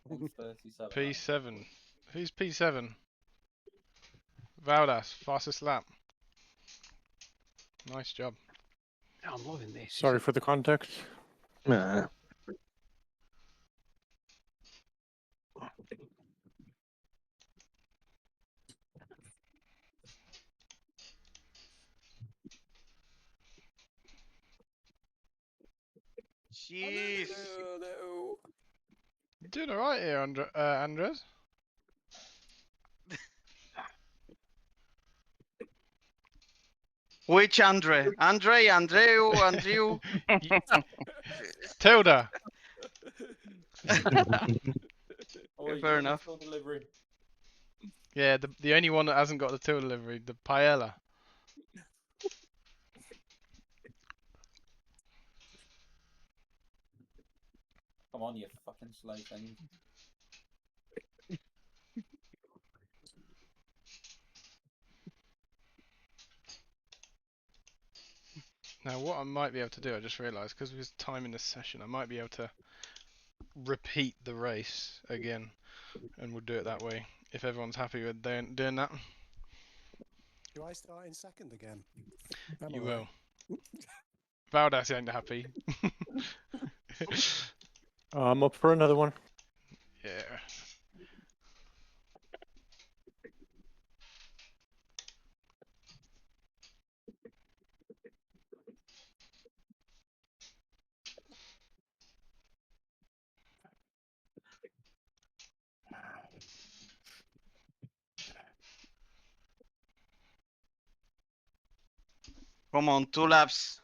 137. P7. Who's P7? Valdas, fastest lap. Nice job. I'm loving this. Sorry for the context. Nah. Jeez. No. Doing alright here, Andres. Which Andre? Andreu, Andrew. Tilda. Oh, Fair enough. full delivery. Yeah, the only one that hasn't got the till delivery, the paella. Come on, you fucking slow thing. Now what I might be able to do, I just realised, because we're timing this session, I might be able to repeat the race again, and we'll do it that way, if everyone's happy with doing that. Do I start in second again? You will. Valdas ain't happy. I'm up for another one. Yeah. Come on, 2 laps.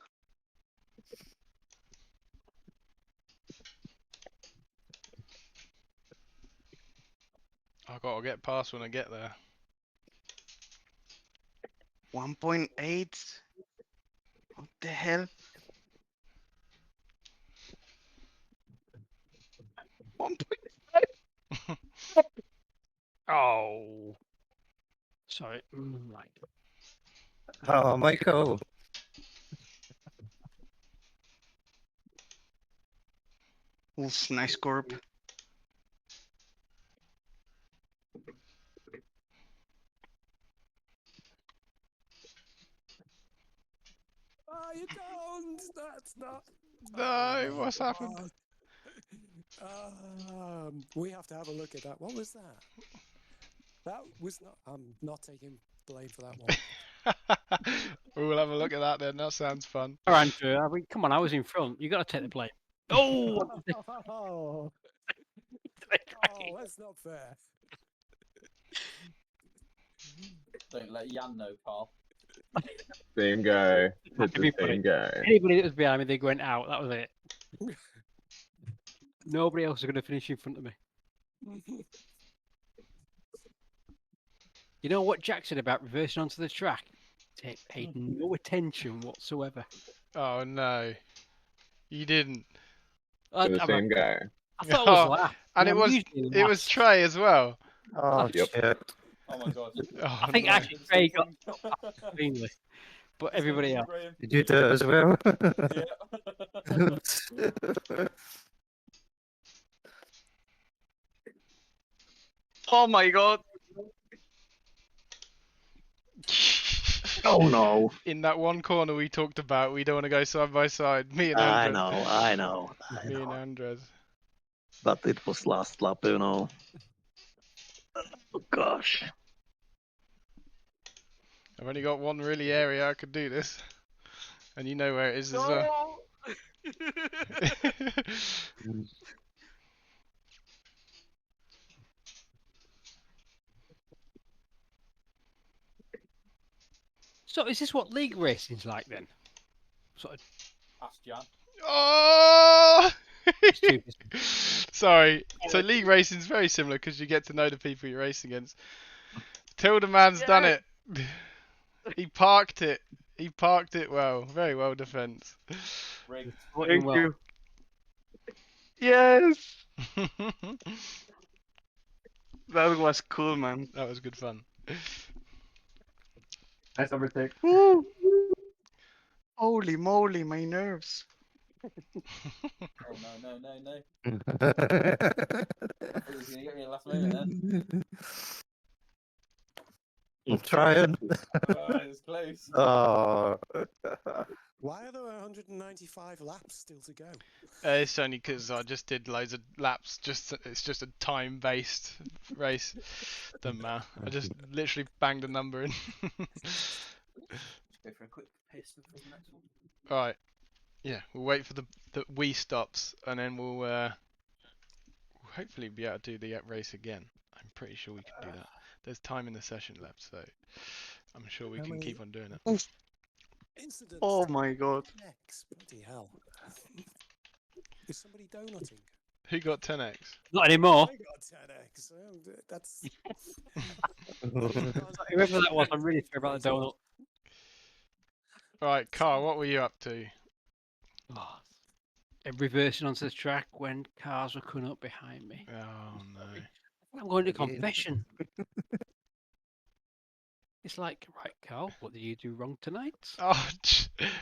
I gotta get past when I get there. 1.8. What the hell? 1.5. Oh. Sorry. Right. Oh, Michael. Oof, nice corp. Oh, you don't! That's not... No, what's happened? We have to have a look at that. What was that? That was not... I'm not taking blame for that one. We'll have a look at that then, that sounds fun. All right, Andrew. I mean, come on, I was in front. You got to take the blame. Oh! Oh, that's not fair. Don't let Jan know, Carl. Same guy. It's the Everybody. same guy. Anybody that was behind me, they went out. That was it. Nobody else is going to finish in front of me. You know what Jack said about reversing onto the track? It paid no attention whatsoever. Oh no. You didn't. The same guy. I thought it was last. And it was Trey as well. Oh, Yep. shit. Oh my god. Oh, I think no. actually Trey got cleanly, but everybody else. Did you do it as well? Yeah. Oh my god. Oh no. In that one corner we talked about, we don't want to go side by side. Me and I Andres. know, I know. Me and Andres. But it was last lap, you know. Oh gosh. I've only got one really area I could do this. And you know where it is as well. So is this what league racing's like then? Sort of Ask Jan. Oh! stupid. Sorry. So league racing's very similar because you get to know the people you race against. Tilda man's done it. He parked it. He parked it well. Very well defense. Rigged. Thank you. Yes. That was cool, man. That was good fun. Nice overtake. Woo. Holy moly, my nerves. Oh no. I thought he was gonna get me last minute then. I'm trying. Oh, it was close. Why are there 195 laps still to go? It's only because I just did loads of laps. It's just a time-based race. Doesn't matter. I just literally banged a number in. Go for a quick pace for the next one. Right. Yeah, we'll wait for the Wii stops, and then we'll hopefully be able to do the race again. I'm pretty sure we can do that. There's time in the session left, so I'm sure we can keep on doing it. Incidents. Oh my god. Next, bloody hell. Is somebody donutting? Who got 10x? Not anymore. I got 10x. That's. Whoever that was, I'm really sorry about the donut. Right, Carl, what were you up to? Reversing onto the track when cars were coming up behind me. Oh no. I'm going to confession. It's like, right, Carl, what did you do wrong tonight? Oh,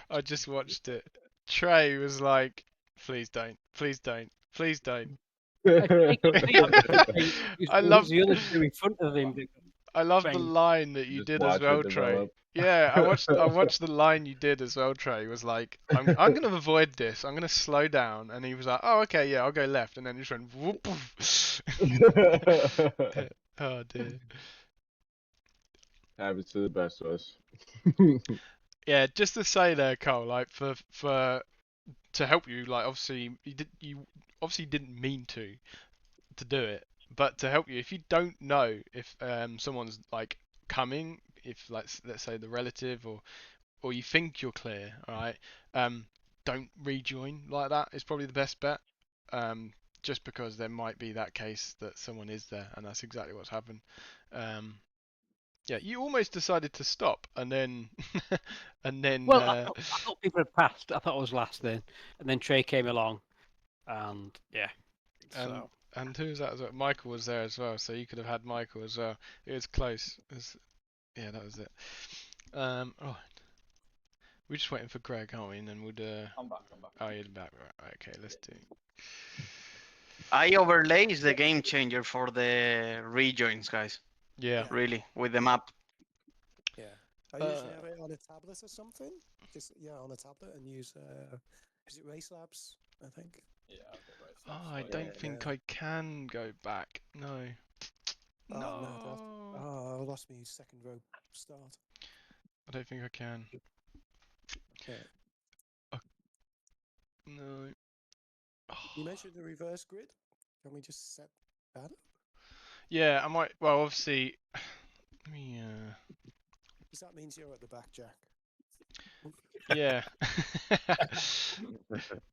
I just watched it. Trey was like, please don't, please don't, please don't. I love the other two in front of him. I love the Bang. line that you Just did watch as it well, Trey. develop. Yeah, I watched the line you did as well, Trey. Was like, I'm gonna avoid this. I'm gonna slow down, and he was like, oh okay, yeah, I'll go left, and then he just went whoop. Oh dear. Happens to the best of us. Yeah, just to say there, Cole, like for to help you, like obviously you obviously didn't mean to do it, but to help you, if you don't know if someone's like coming, if like let's say the relative or you think you're clear, all right, don't rejoin like that. It's probably the best bet. Just because there might be that case that someone is there, and that's exactly what's happened. Yeah, you almost decided to stop, and then, Well, I thought people had passed. I thought I was last then, and then Trey came along, and yeah. And who was that as well? Michael was there as well, so you could have had Michael as well. It was close. Yeah, that was it. Oh, we're just waiting for Greg, aren't we? And then we'll do. I'm back. Oh, you're back. Right. Okay, let's do. I overlays the game changer for the rejoins, guys. Yeah. Really, with the map. Yeah. I usually have it on a tablet or something. Just on a tablet and use is it Racecraft, I think? Yeah, I've got Race Oh, I don't think I can go back. No. Oh, No. I lost my second row start. I don't think I can. Yeah. No. You mentioned the reverse grid. Can we just set that up? Yeah, I might. Well, obviously. Let me. Because that means you're at the back, Jack. Yeah.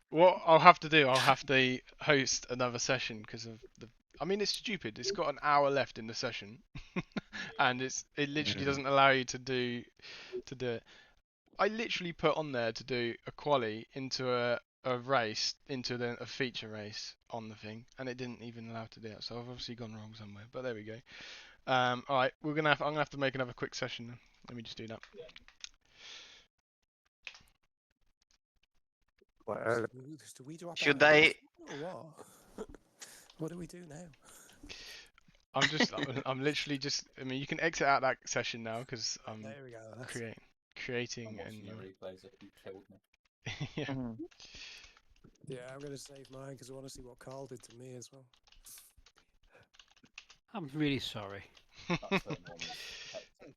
What I'll have to do, I'll have to host another session because of the. I mean, it's stupid. It's got an hour left in the session, and it literally doesn't allow you to do it. I literally put on there to do a quali into a race, into a feature race on the thing, and it didn't even allow to do it. So I've obviously gone wrong somewhere. But there we go. All right, I'm gonna have to make another quick session. Then. Let me just do that. Well, should I? What do we do now? I'm literally just. I mean, you can exit out that session now because I'm there we go. creating. creating I'm and watching your replays if you killed me. yeah. Yeah, I'm going to save mine because I want to see what Carl did to me as well. I'm really sorry. That's so normal. Hectic.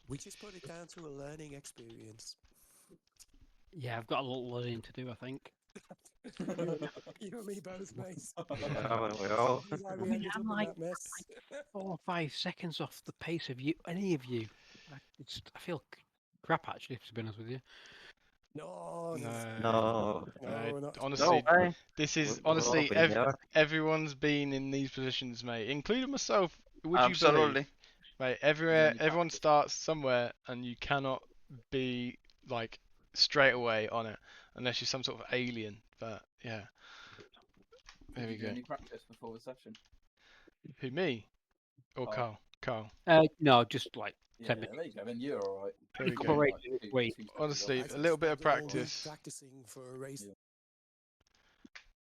We just put it down to a learning experience. Yeah, I've got a little learning to do, I think. You and me both, mate. Yeah, we all. That's why we I mean, ended up I'm in like that mess. 4 or 5 seconds off the pace of you, any of you. I feel crap, actually, to be honest with you. No, No. no, not Honestly, No way. this is We're all honestly been there. everyone's been in these positions, mate, including myself. Would you Absolutely. believe, mate? Everyone starts somewhere, and you cannot be like straight away on it unless you're some sort of alien. But yeah, there we Did you do go. any practice before the session? Who, me or Oh. Carl? Carl. No, just like Yeah, 10 minutes. there you go. Then you're all right. There we Couple go. of races this week. Honestly, I a just little bit of spent a whole week practice. practicing for a race. Yeah.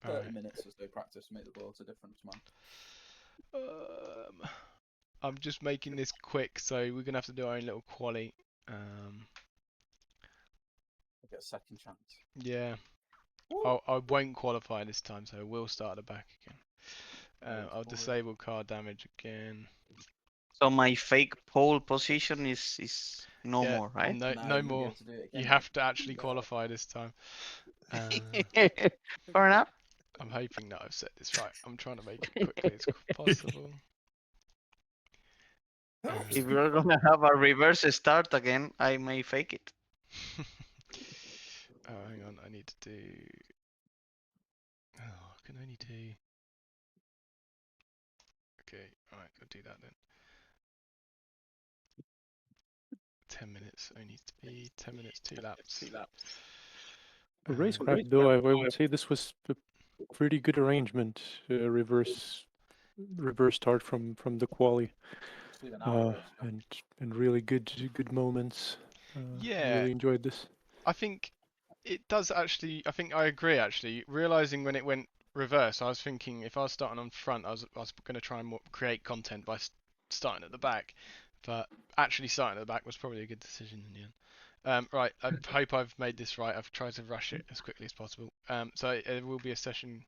All 30 right. minutes or so practice to make the world a difference, man. I'm just making this quick, so we're gonna have to do our own little quali. I'll get a second chance. Yeah. I won't qualify this time, so we'll start at the back again. I'll disable car damage again. So my fake pole position is no Yeah, more, right? No, No, no you'll be more. able to do it You again, have to actually No. qualify this time. Fair enough. I'm hoping that I've set this right. I'm trying to make it quickly as possible. If you're gonna have a reverse start again, I may fake it. Oh, hang on. I need to do. Oh, I can only do. Okay, alright, I'll do that then. 10 minutes. Only needs to be 10 minutes, 2 laps. For Racecraft, though, I would say this was a pretty good arrangement. Reverse start from the quali, With an hour race. and really good moments. Yeah. Really enjoyed this. I think it does actually. I think I agree actually. Realizing when it went reverse, I was thinking if I was starting on front, I was going to try and create content by starting at the back, but actually starting at the back was probably a good decision in the end. Right, I hope I've made this right. I've tried to rush it as quickly as possible. So there will be a session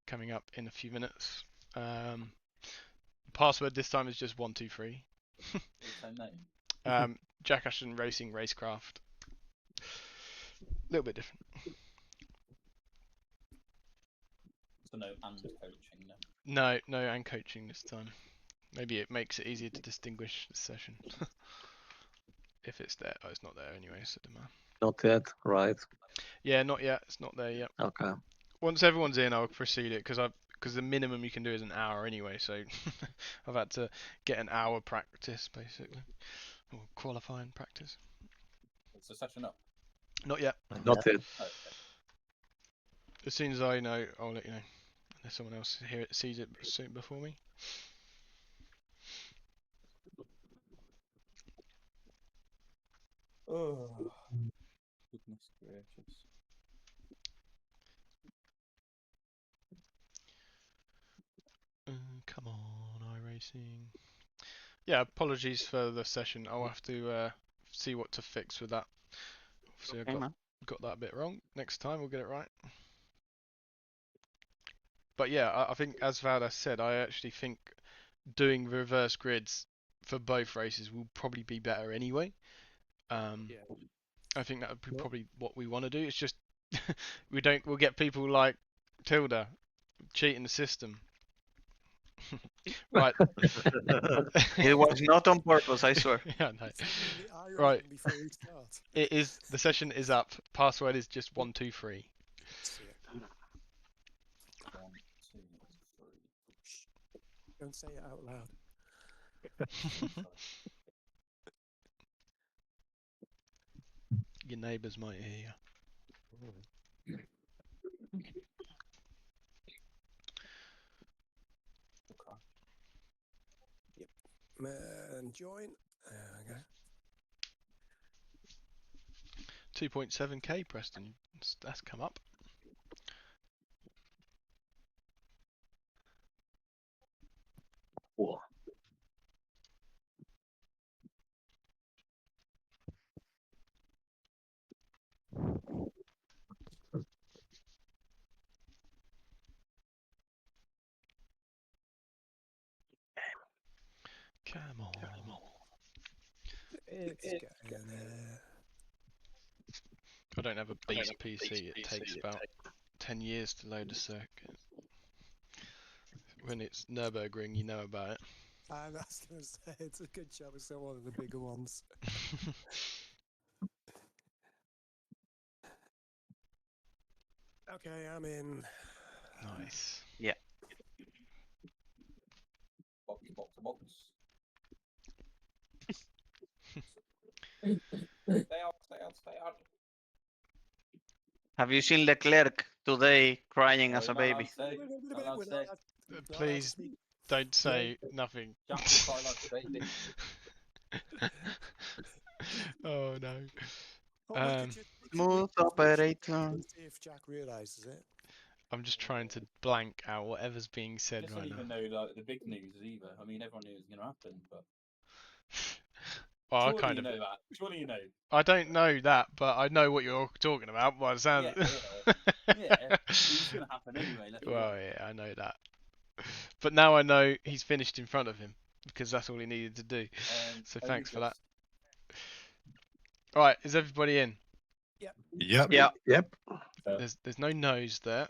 coming up in a few minutes. Password this time is just 123. Same name. Jack Ashton Racing Racecraft. A little bit different. So no and coaching, no. No, and coaching this time. Maybe it makes it easier to distinguish the session. If it's there. Oh, it's not there anyway, so it doesn't matter. Not yet, right? Yeah, not yet. It's not there yet. Okay. Once everyone's in, I'll proceed it because the minimum you can do is an hour anyway. So I've had to get an hour practice basically, or qualifying practice. It's a session up. Not yet. Not yet. Okay. As soon as I know, I'll let you know. Unless someone else sees it soon before me. Oh, goodness gracious. Come on, iRacing. Yeah, apologies for the session. I'll have to see what to fix with that. Obviously, Okay, I got that bit wrong. Next time we'll get it right. But yeah, I think as Valda said, I actually think doing reverse grids for both races will probably be better anyway. Yeah. I think that would be probably what we want to do. It's just we'll get people like Tilda cheating the system. Right. It was not on purpose, I swear. Yeah, no. The Right. before we start. It is. The session is up. Password is just 123. See it. 1, 2, 3. Don't say it out loud. Your neighbours might hear you. Okay. Yep. And join. There we go. 2.7k, Preston. That's come up. Whoa. It's getting there. I don't have a beast PC. It takes about 10 years to load a circuit. When it's Nürburgring, you know about it. I was going to say, it's a good job it's not one of the bigger ones. Okay, I'm in. Nice. Yeah. Box. Stay out. Have you seen Leclerc today crying as a baby? Please don't say nothing. Jack will cry like a baby. Oh no. Smooth operator. See if Jack realizes it. I'm just trying to blank out whatever's being said Just right don't even now. know like the big news either. I mean, everyone knew it was going to happen, but Well, I surely kind you of. know that. Surely you know. I don't know that, but I know what you're talking about. By the sound. Yeah. It's going to happen anyway. Well, yeah, I know that. But now I know he's finished in front of him because that's all he needed to do. So thanks for that. All right, is everybody in? Yep. There's no no's there.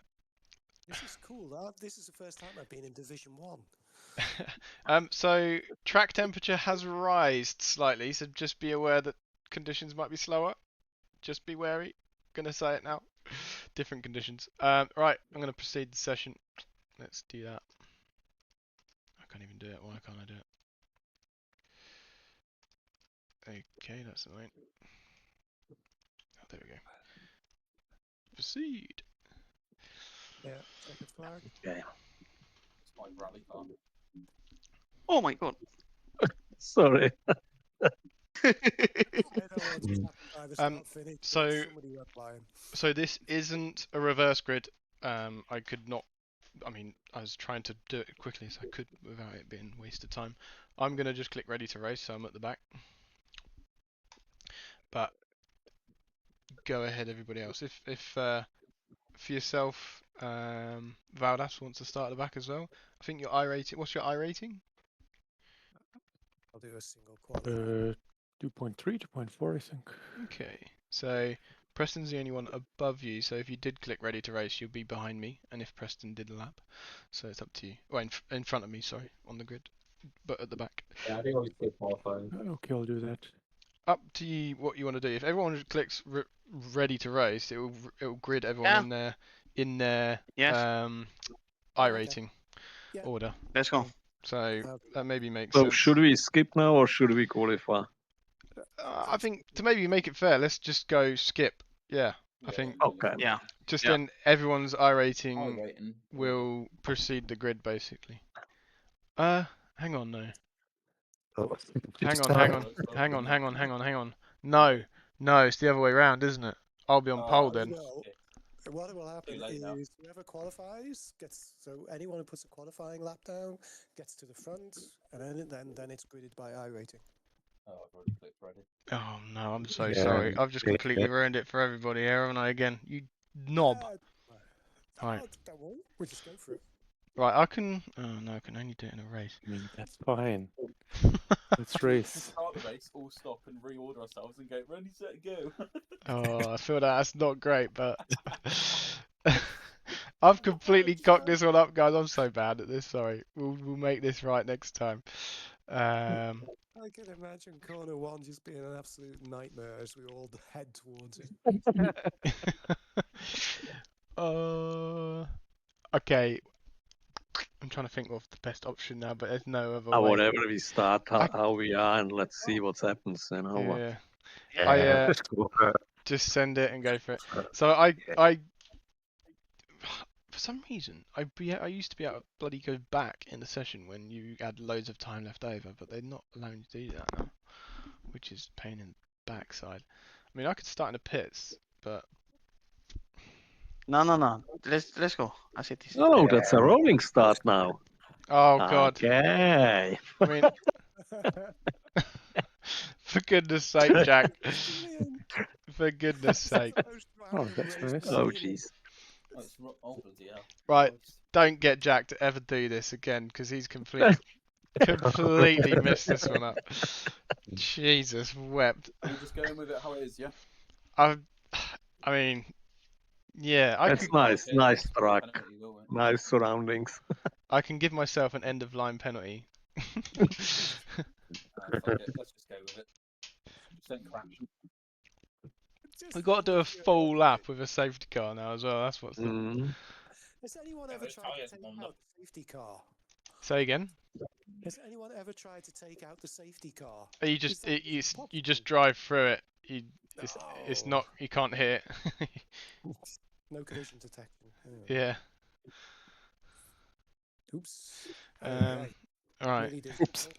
This is cool. This is the first time I've been in Division 1. So track temperature has rised slightly, so just be aware that conditions might be slower. Just be wary. Gonna say it now. Different conditions. Right, I'm gonna proceed the session. Let's do that. I can't even do it. Why can't I do it? Okay, that's annoying. Oh, there we go. Proceed. Yeah, take a flag. Okay. It's my rally car. Oh my god. Sorry. I don't want to happen by the start finish. So this isn't a reverse grid. I could not. I mean, I was trying to do it quickly as I could without it being a waste of time. I'm gonna just click ready to race, so I'm at the back. But go ahead, everybody else. If for yourself, Valdas wants to start at the back as well. I think your I rating. What's your I rating? I'll do a single quality. 2.3, 2.4, I think. Okay, so Preston's the only one above you, so if you did click ready to race, you'll be behind me, and if Preston did a lap, so it's up to you. Well, in front of me, sorry, on the grid, but at the back. Yeah, I think I'll just click qualifying. Okay, I'll do that. Up to you what you want to do. If everyone clicks ready to race, it will grid everyone in their I rating order. Let's go. So that maybe makes So sense. should we skip now or should we qualify? I think to maybe make it fair, let's just go skip. Yeah, I think. Okay. Yeah. Just then everyone's I rating will precede the grid basically. Hang on, no. Hang on. No, it's the other way around, isn't it? I'll be on pole then. No. What will happen is whoever qualifies gets, so anyone who puts a qualifying lap down gets to the front, and then it's gridded by I rating. Oh, I've already clicked ready. Oh no, I'm so sorry. I've just completely ruined it for everybody here, haven't I? Again, you knob. Right. Don't worry, we'll just go for it. Right, I can. Oh no, I can only do it in a race. I mean, that's fine. Let's race. Start the race, all stop and reorder ourselves and go ready, set, go. Oh, I feel that's not great, but I've completely cocked this one up, guys. I'm so bad at this. Sorry. We'll make this right next time. I can imagine corner 1 just being an absolute nightmare as we all head towards it. Okay. I'm trying to think of the best option now, but there's no other way. Whatever we start, how we are, and let's see what happens. You know. Yeah. Just send it and go for it. So I for some reason I used to be able to bloody go back in the session when you had loads of time left over, but they're not allowing you to do that now, which is pain in the backside. I mean, I could start in the pits, but No. Let's go. As it is. Oh, that's a rolling start now. Oh god. Okay. I mean, for goodness sake, Jack. For goodness sake. Oh, that's nice. Oh, jeez. Right, don't get Jack to ever do this again because he's completely messed this one up. Jesus wept. Are we just going with it how it is, yeah? I mean, yeah, That's nice, nice track, nice surroundings. I can give myself an end of line penalty. Fuck it, let's just go with it. Just don't crash. We've got to do a full lap with a safety car now as well. That's what's. Has anyone ever tried to take out the safety car? Say again. Has anyone ever tried to take out the safety car? You just drive through it. It's not, you can't hit it. No collision detection. Yeah. Oops. All right. Oops.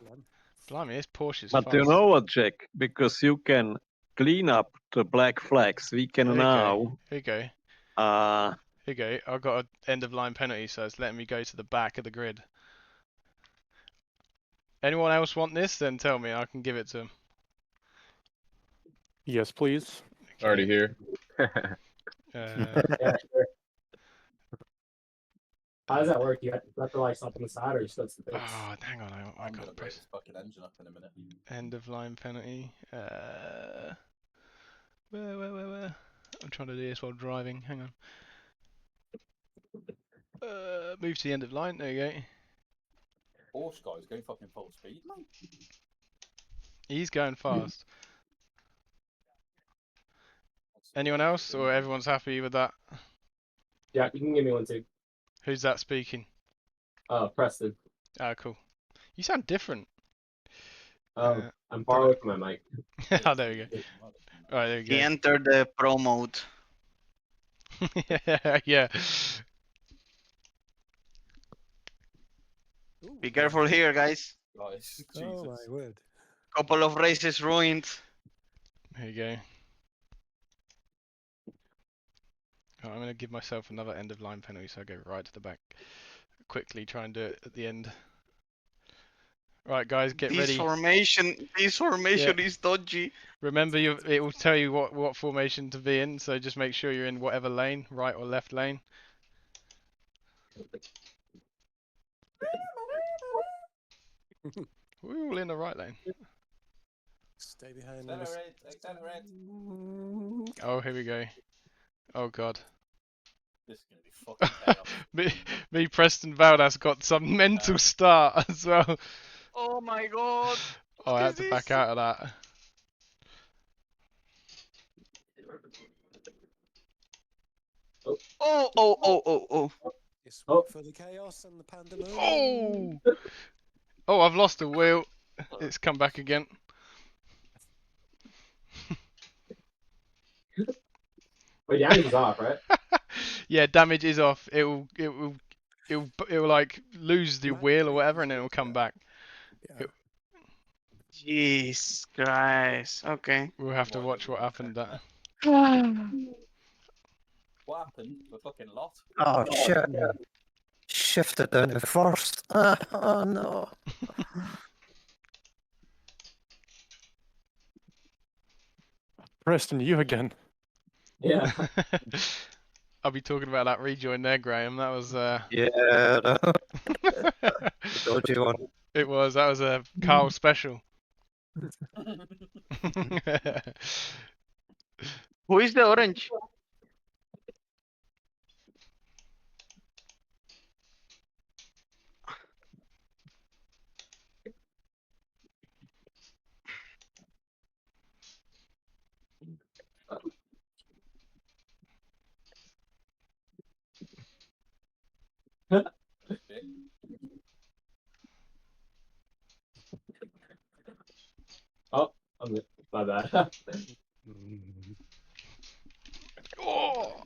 Blimey, this Porsche's But fast. you know what, Jack? Because you can clean up the black flags, we can now. Here you go. Here you go. I've got an end of line penalty, so it's letting me go to the back of the grid. Anyone else want this? Then tell me. I can give it to them. Yes, please. Okay. Already here. Yeah, sure. How does that work? You have to like something on the side, or just go to the base? Oh, hang on. I gonna got break this fucking engine up in a minute. end of line penalty. Where? I'm trying to do this while driving. Hang on. Move to the end of line. There you go. Porsche guy's going fucking full speed, mate. He's going fast. Anyone else, or everyone's happy with that? Yeah, you can give me one too. Who's that speaking? Preston. Ah, cool. You sound different. I'm far away from my mic. Oh, there we go. Alright, there we go. He entered the pro mode. Yeah. Be careful here, guys. Guys, oh my word. Couple of races ruined. There you go. Oh, I'm going to give myself another end of line penalty, so I go right to the back. Quickly try and do it at the end. Right, guys, get ready. This formation is dodgy. Remember, it will tell you what formation to be in, so just make sure you're in whatever lane, right or left lane. We're all in the right lane. Stay behind. Accelerate. Oh, here we go. Oh god. This is gonna be fucking chaos. me, Preston Valdas got some mental start as well. Oh my god. Oh, I had to back out of that. Oh. Yes, for the chaos and the pandemonium. Oh, I've lost a wheel. It's come back again. Wait, damage is off, right? Yeah, damage is off. It will like lose the wheel or whatever, and then it will come back. Jeez, Christ. Okay. We'll have to watch what happened. That. What happened? The fucking lot. Oh shit! Shifted down to first. Oh no. Preston, you again. Yeah. I'll be talking about that rejoin there, Graham. That was Yeah. No. Dodgy one. It was. That was a Carl special. Who is the orange? Oh, my bad. Oh!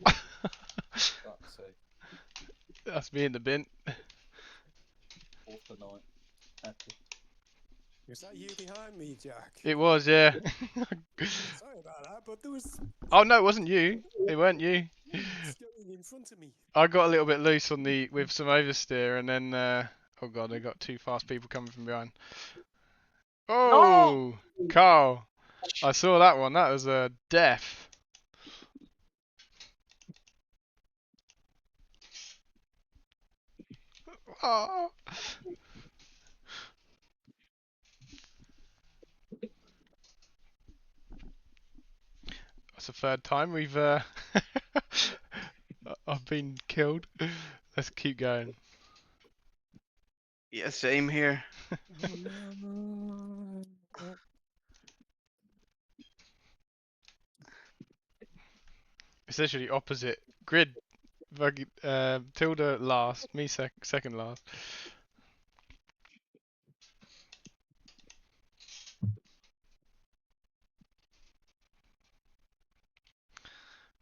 That's me in the bin. Is that you behind me, Jack? It was, yeah. Sorry about that, but there was. Oh no, it wasn't you. It weren't you. Going in front of me. I got a little bit loose on with some oversteer, and then oh god, I got two fast people coming from behind. Oh, no! Carl, I saw that one. That was a death. Oh. the third time we've I've been killed. Let's keep going. Yeah, same here. It's literally opposite grid. Tilda last, me second last.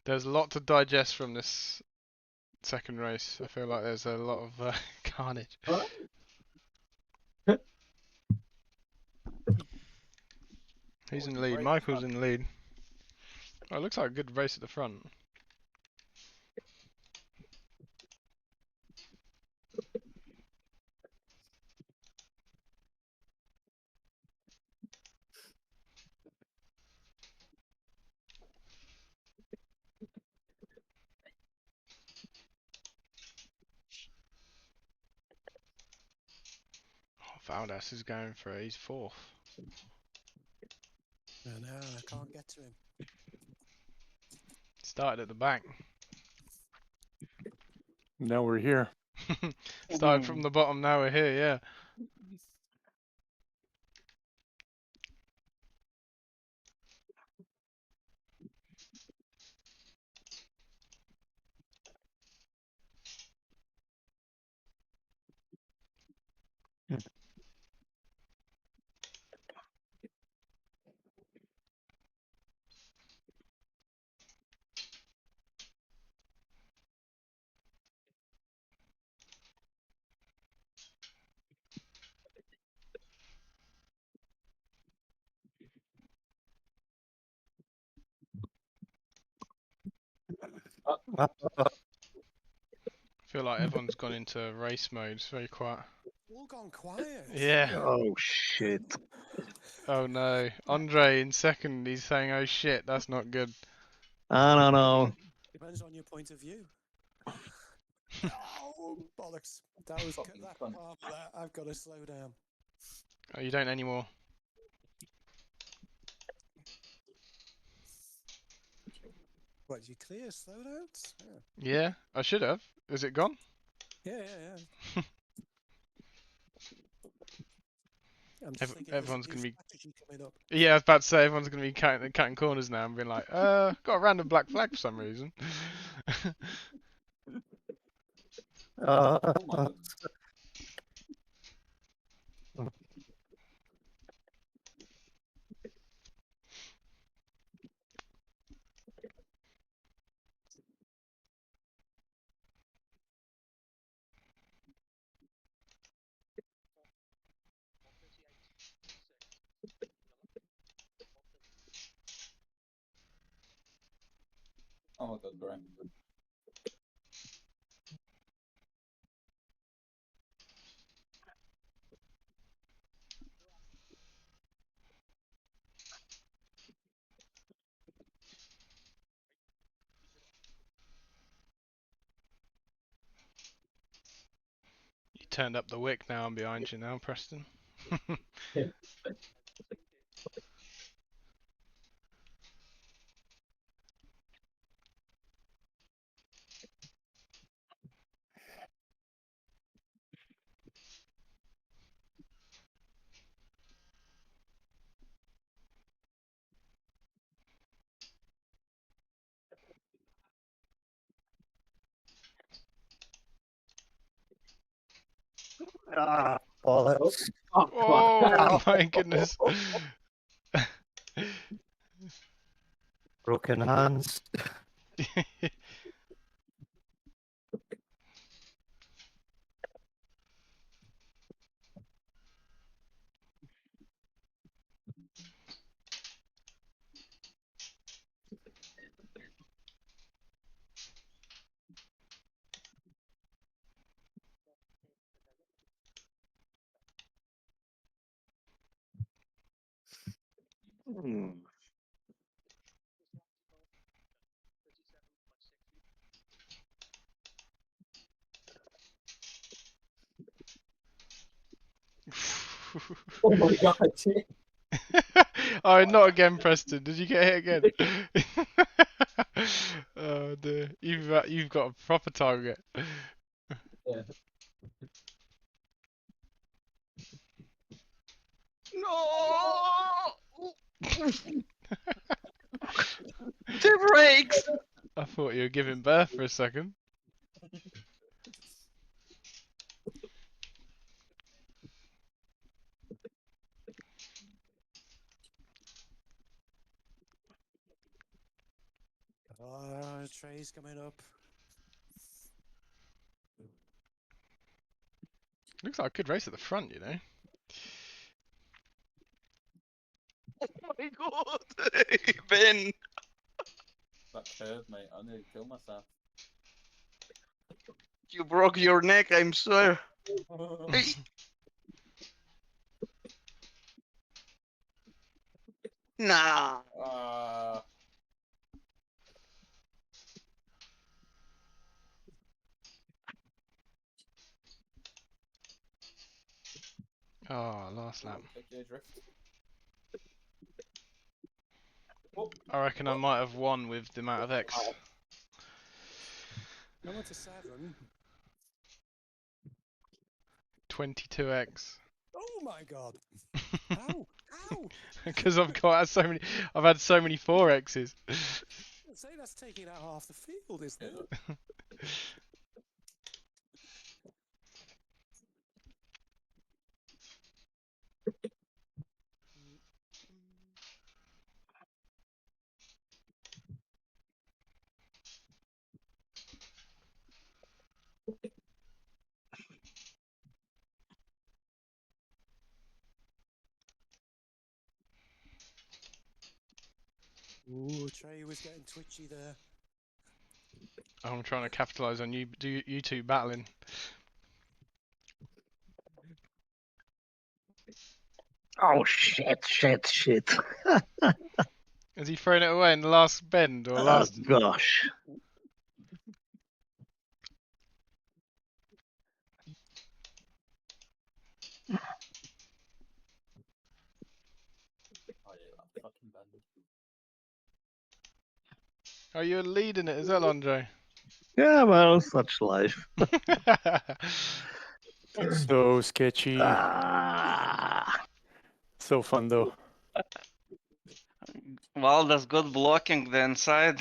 There's a lot to digest from this second race. I feel like there's a lot of carnage. Who's in the lead? Michael's in the lead. Oh, it looks like a good race at the front. Oh, Valdas is going for it. He's fourth. No, I can't get to him. Started at the back. Now we're here. Started from the bottom, now we're here, yeah. I feel like everyone's gone into race mode. It's very quiet. All gone quiet. Yeah. Oh shit. Oh no. Andre in second, he's saying, oh shit, that's not good. I don't know. Depends on your point of view. Oh, bollocks. That was that part of that. I've got to slow down. Oh, you don't anymore. What, did you clear slowdowns? Yeah, I should have. Is it gone? Yeah. I'm just thinking Everyone's there's a gonna new strategy coming up. Yeah, I was about to say everyone's gonna be cutting corners now and being like, got a random black flag for some reason. Oh my God. Oh my God, Brian. You turned up the wick now. I'm behind you now, Preston. Ah, bollocks. Oh my goodness. Broken hands. Oh my God. Oh, not again, Preston. Did you get hit again? Oh dear, you've got a proper target. Yeah. No! The brakes! I thought you were giving birth for a second. Oh, Trey's coming up. Looks like a good race at the front, you know. Oh my god! Ben! That curve, mate. I nearly killed myself. You broke your neck, I'm sure. Hey. Nah. Oh, last lap. Drift. I reckon I might have won with the amount of X. I went to 7. 22X. Oh my god! How? How? Because I've had so many 4X's. I'd say that's taking out half the field, isn't it? Ooh, Trey was getting twitchy there. I'm trying to capitalise on you two battling. Oh shit! Has he thrown it away in the last bend or Oh last? gosh! Oh yeah, that fucking bend. Oh, you're leading it as well, Andre. Yeah, well, such life. So sketchy. Ah. So fun though. Well, that's good blocking the inside.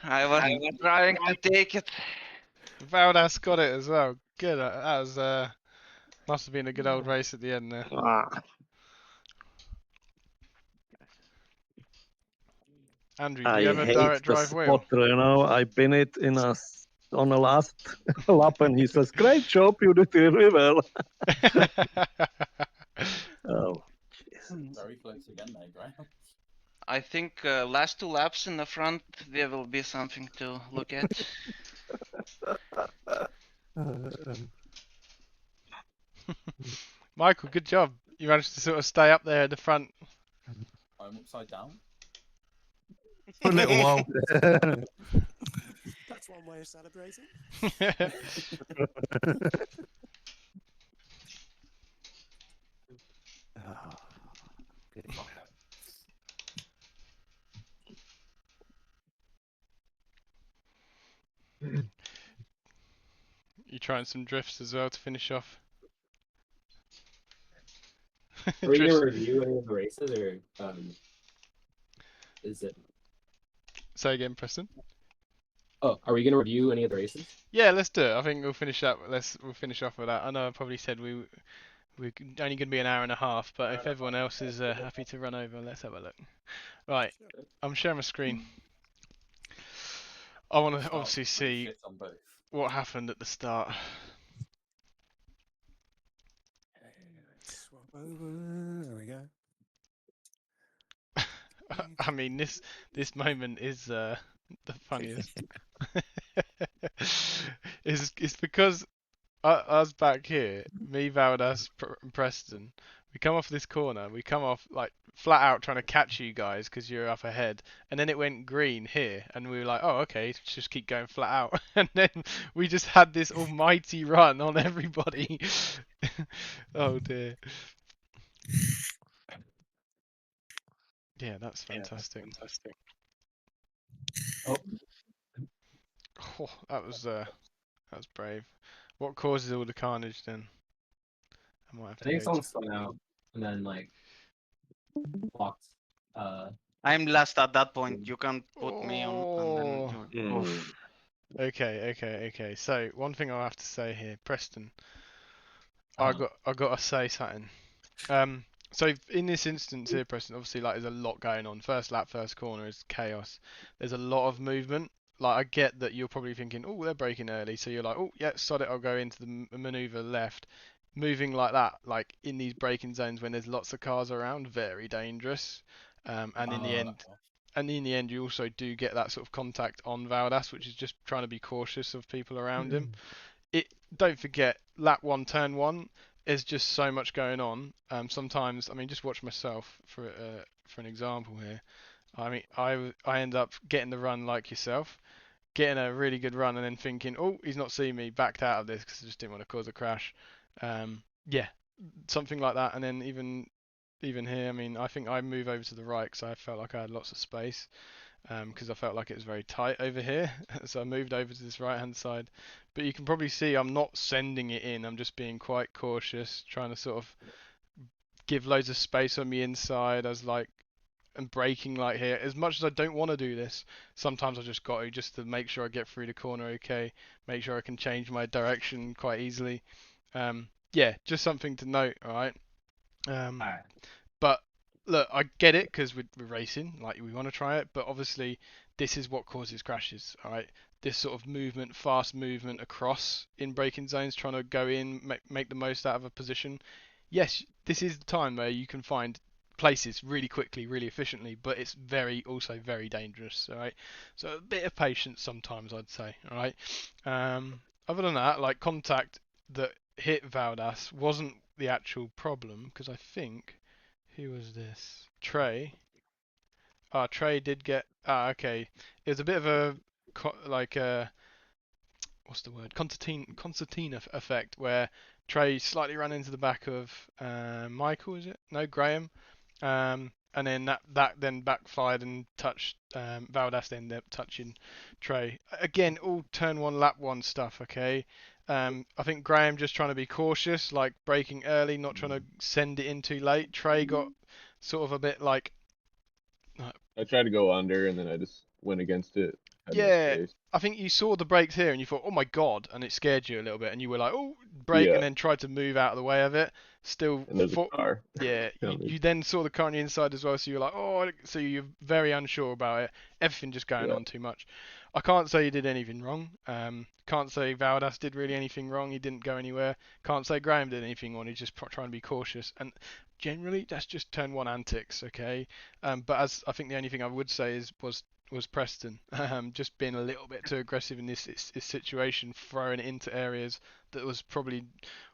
I was trying to take it. Valdas got it as well. Good. That was must have been a good old race at the end there. Andrew, do you I have a hate direct the drive wheel? spotter, you know. I pin it on the last lap, and he says, "Great job, you did really well." Oh, Jesus. Very close again, mate, Graham. I think last 2 laps in the front, there will be something to look at. Michael, good job. You managed to sort of stay up there at the front. I'm upside down. For a little while. That's one way of celebrating. You trying some drifts as well to finish off? Are we gonna review any of the races, or is it? Say again, Preston. Oh, are we gonna review any of the races? Yeah, let's do it. I think we'll finish up. We'll finish off with that. I know I probably said we're only going to be an hour and a half, but if everyone else is happy to run over, let's have a look. Right, I'm sharing my screen. I want to obviously see what happened at the start. Swap over. There we go. I mean, this moment is the funniest. It's because us back here, me, Valdas, and Preston, we come off this corner, we come off like flat out trying to catch you guys because you're up ahead, and then it went green here, and we were like, oh okay, just keep going flat out, and then we just had this almighty run on everybody. Oh dear. Yeah, that's fantastic. Oh, Oh, that was brave. What causes all the carnage then? I might have I to think go someone to... spun out and then like blocked. I'm last at that point. You can put me on and then Oh. join. Oof. Okay. So one thing I'll have to say here, Preston. I Uh-huh. got to say something. So in this instance here, Preston, obviously like there's a lot going on. First lap, first corner is chaos. There's a lot of movement. Like I get that you're probably thinking, oh, they're braking early, so you're like, oh yeah, sod it, I'll go into the maneuver left. Moving like that, like in these braking zones when there's lots of cars around, very dangerous. And in the end, you also do get that sort of contact on Valdas, which is just trying to be cautious of people around him. Don't forget, lap 1, turn 1, there's just so much going on. Sometimes, I mean, just watch myself for an example here. I mean, I end up getting the run like yourself, getting a really good run, and then thinking, oh, he's not seeing me, backed out of this because I just didn't want to cause a crash. Yeah, something like that. And then even here, I mean, I think I move over to the right because I felt like I had lots of space. Because I felt like it was very tight over here, so I moved over to this right hand side. But you can probably see I'm not sending it in, I'm just being quite cautious, trying to sort of give loads of space on the inside as like, and braking like here. As much as I don't want to do this, sometimes I just got to, just to make sure I get through the corner okay, make sure I can change my direction quite easily. Yeah, just something to note, alright? Alright. But look, I get it because we're racing, like we want to try it, but obviously this is what causes crashes, all right? This sort of movement, fast movement across in braking zones, trying to go in, make the most out of a position. Yes, this is the time where you can find places really quickly, really efficiently, but it's also very dangerous, all right? So a bit of patience sometimes, I'd say, all right? Other than that, like contact that hit Valdas wasn't the actual problem because I think. Who was this? Trey. Trey did get. Okay. It was a bit of a like a what's the word? Concertina effect where Trey slightly ran into the back of Michael. Is it? No, Graham. And then that then backfired and touched Valdas. Then ended up touching Trey. Again, all turn 1, lap 1 stuff. Okay. I think Graham just trying to be cautious, like braking early, not trying to send it in too late. Trey got sort of a bit like. I tried to go under and then I just went against it. Had no Yeah, space. I think you saw the brakes here and you thought, oh my god, and it scared you a little bit, and you were like, oh, brake, and then tried to move out of the way of it. Still, And there's a car. Yeah, you then saw the car on the inside as well, so you're like, oh, so you're very unsure about it. Everything just going on too much. I can't say you did anything wrong. Can't say Valdas did really anything wrong. He didn't go anywhere. Can't say Graham did anything wrong. He's just trying to be cautious. And generally, that's just turn 1 antics, okay? But as I think the only thing I would say was Preston, just being a little bit too aggressive in this situation, throwing it into areas that was probably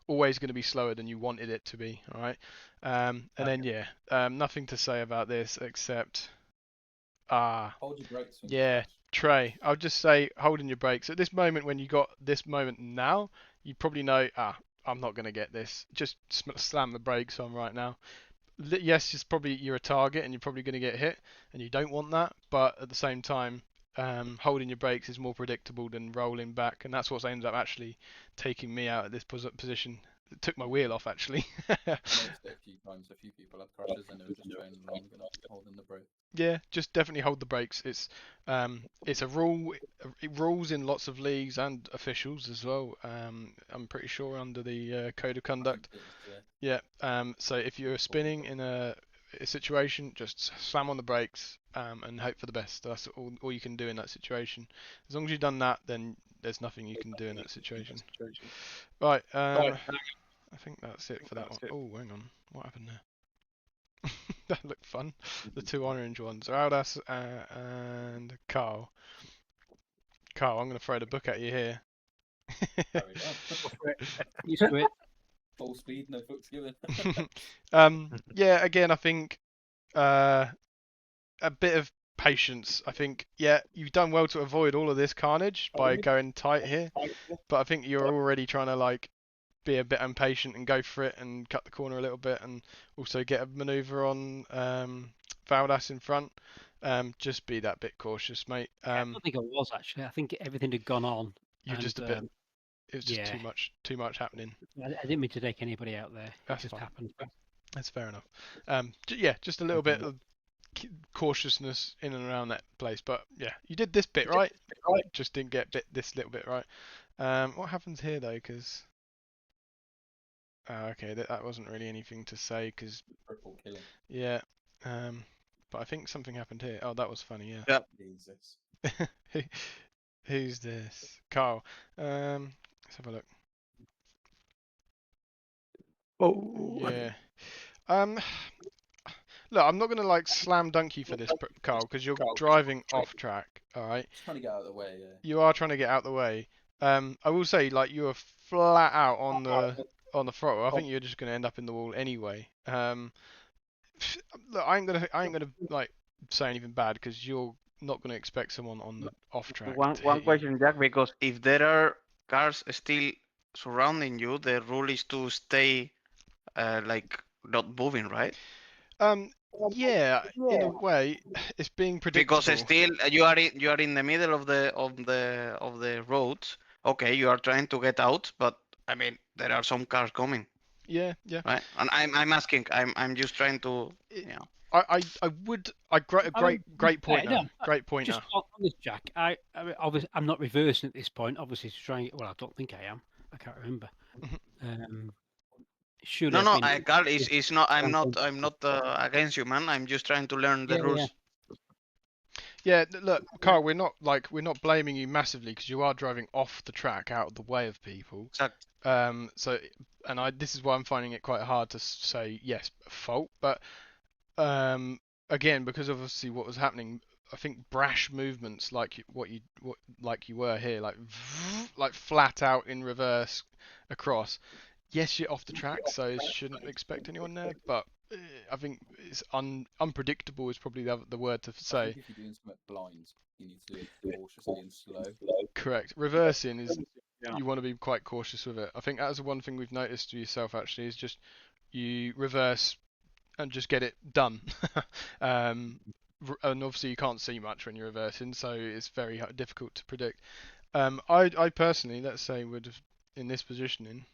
always going to be slower than you wanted it to be. All right, and then nothing to say about this except Hold your brakes. Trey. I'll just say holding your brakes at this moment. When you got this moment now, you probably know I'm not going to get this. Just slam the brakes on right now. Yes, it's probably you're a target and you're probably going to get hit, and you don't want that. But at the same time, holding your brakes is more predictable than rolling back, and that's what ends up actually taking me out of this position. It took my wheel off actually. I noticed it a few times. A few people had crashes and they were just going along and holding the brake. Yeah, just definitely hold the brakes. It's a rule. It rules in lots of leagues and officials as well. I'm pretty sure under the code of conduct. Yeah. So if you're spinning in a situation, just slam on the brakes and hope for the best. That's all you can do in that situation. As long as you've done that, then there's nothing you can do in that situation. Right. I think that's it for that one. Oh, hang on. What happened there? That looked fun. The 2 orange ones. Raudas and Carl. Carl, I'm going to throw the book at you here. There we go. Used to it. Full speed, no books given. Yeah, again, I think a bit of patience. I think, you've done well to avoid all of this carnage by going tight here. But I think you're already trying to, like, be a bit impatient and go for it and cut the corner a little bit and also get a maneuver on Valdas in front. Just be that bit cautious, mate. I don't think I was actually. I think everything had gone on. You're just a bit. It was just yeah. too much happening. I didn't mean to take anybody out there. That's it just fine. happened. That's fair enough. Yeah, just a little bit of cautiousness in and around that place. But yeah, you did this bit right. Just didn't get this little bit right. What happens here though? Because okay, that wasn't really anything to say. Because yeah. But I think something happened here. Oh, that was funny. Yeah. Yep. Who's this? Carl. Let's have a look. Oh. Yeah. Look, I'm not gonna like slam dunk you for this, Carl, because you're driving off track. All right. Just trying to get out of the way. Yeah. You are trying to get out the way. I will say, like, you were flat out on the throttle. I think you're just gonna end up in the wall anyway. Look, I ain't gonna like say anything bad because you're not gonna expect someone on the off track. One question, Jack, because if there are cars still surrounding you, the rule is to stay like not moving, right? Yeah, in a way, it's being predictable. Because still you are in the middle of the roads. Okay, you are trying to get out, but I mean there are some cars coming. Yeah. Right, and I'm asking. I'm just trying to. Great point. Great point. Just on this, Jack. Obviously I'm not reversing at this point. Obviously to try. Well, I don't think I am. I can't remember. No, Carl, it's not. I'm not against you, man. I'm just trying to learn the rules. Yeah, look, Carl, we're not blaming you massively because you are driving off the track, out of the way of people. Exactly. This is why I'm finding it quite hard to say yes, fault, but again, because obviously what was happening, I think brash movements like you were here, like flat out in reverse across. Yes, you're off the track, so shouldn't expect anyone there, but I think it's unpredictable is probably the word to say. I think if you're doing something blind, you need to do it cautiously and slow. Correct. Reversing is you want to be quite cautious with it. I think that's one thing we've noticed to yourself actually is just you reverse and just get it done. And obviously you can't see much when you're reversing, so it's very difficult to predict. I personally, let's say, would have in this positioning.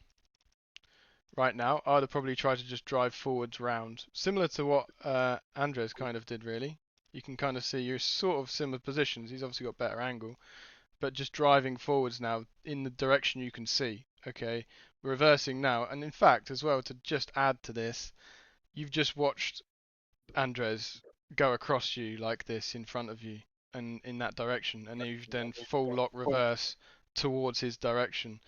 Right now, I'd have probably tried to just drive forwards round, similar to what Andres kind of did, really. You can kind of see you're sort of similar positions. He's obviously got better angle, but just driving forwards now in the direction you can see. Okay, we're reversing now, and in fact, as well, to just add to this, you've just watched Andres go across you like this in front of you and in that direction, and you've then full lock reverse towards his direction.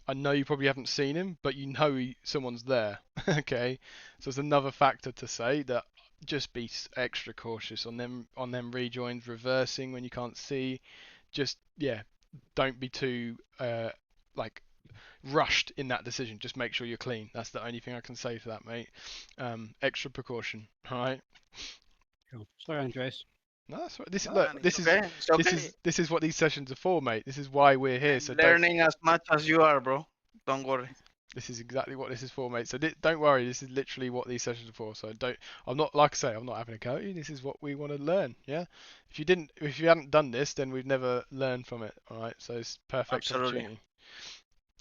I know you probably haven't seen him, but you know someone's there. Okay, so it's another factor to say that just be extra cautious on them rejoins, reversing when you can't see. Just don't be too like rushed in that decision. Just make sure you're clean. That's the only thing I can say for that, mate. Extra precaution. All right. Cool. Sorry, Andres. No, that's right. This is what these sessions are for, mate. This is why we're here. So learning as much as you are, bro. Don't worry. This is exactly what this is for, mate. So don't worry. This is literally what these sessions are for. So I'm not, like I say, I'm not having a go at you. This is what we want to learn. Yeah. If you hadn't done this, then we've never learned from it. All right. So it's perfect opportunity.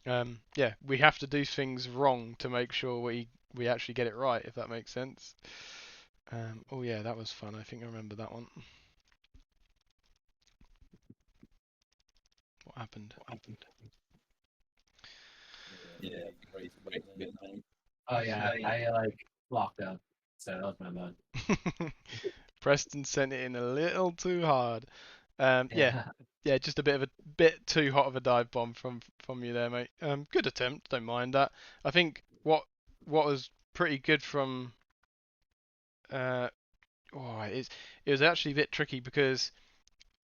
Yeah, we have to do things wrong to make sure we actually get it right. If that makes sense. Oh yeah, that was fun. I think I remember that one. What happened? Yeah. Oh yeah, I like locked up, so that was my bad. Preston sent it in a little too hard. Yeah, just a bit too hot of a dive bomb from you there, mate. Good attempt. Don't mind that. I think what was pretty good from it was actually a bit tricky because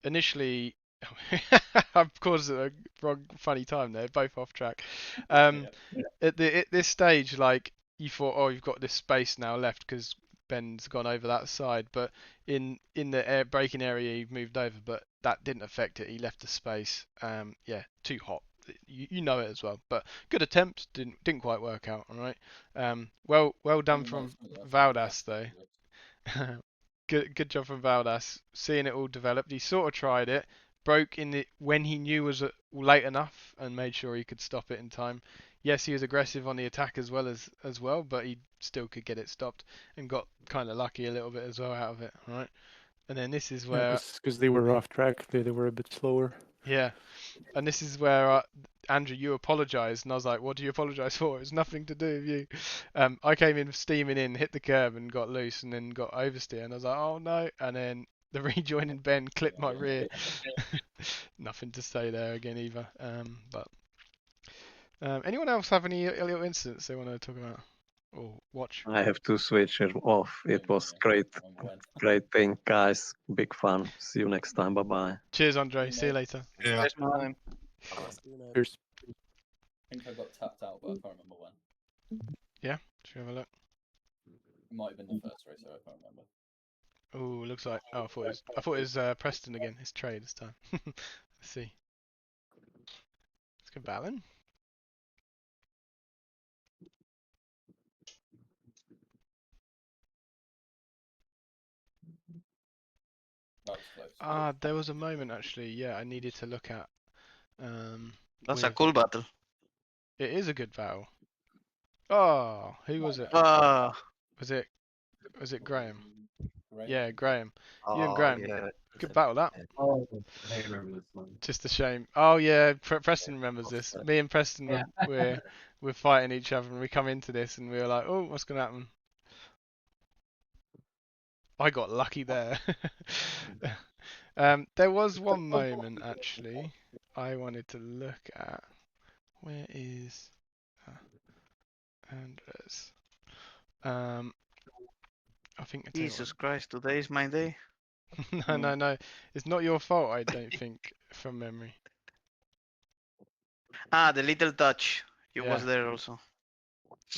initially I've caused a wrong funny time there, both off track. At this stage, like you thought, oh, you've got this space now left because Ben's gone over that side, but in the braking area he moved over, but that didn't affect it. He left the space. Yeah, too hot. You know it as well, but good attempt. Didn't quite work out. All right. Well done from Valdas though. good job from Valdas. Seeing it all developed, he sort of tried it, broke in it when he knew was late enough, and made sure he could stop it in time. Yes, he was aggressive on the attack as well, but he still could get it stopped and got kind of lucky a little bit as well out of it. Right, and then this is where because they were off track, they were a bit slower. yeah. And this is where, Andrew, you apologised, and I was like, what do you apologise for? It's nothing to do with you. I came in steaming in, hit the curb and got loose, and then got oversteer, and I was like, oh no. And then the rejoining Ben clipped my rear. Nothing to say there again either. But anyone else have any little incidents they want to talk about or watch? I have to switch it off. It was great thing, guys. Big fun. See you next time. Bye-bye. Cheers, Andre. See you later. Yeah. Cheers. I think I got tapped out, but I can't remember when. Yeah, should we have a look? It might have been the first race, so I can't remember. Oh, looks like. Oh, I thought it was Preston again. It's Trey this time. Let's see. Let's go Balin. That was close. Ah, there was a moment actually. Yeah, I needed to look at. That's a cool battle. It is a good battle. Oh, who was it? Ah, Was it Graham? Right? Yeah, Graham. You and Oh, Graham. yeah. Good battle that. Oh, I remember this one. Just a shame. Oh yeah, Preston remembers this. Me and Preston we're fighting each other, and we come into this, and we were like, oh, what's gonna happen? I got lucky there. There was one moment actually I wanted to look at. Where is Andres? I think I tell you what. Jesus Christ, today is my day. No. It's not your fault, I don't think, from memory. Ah, the little touch. You Yeah. was there also.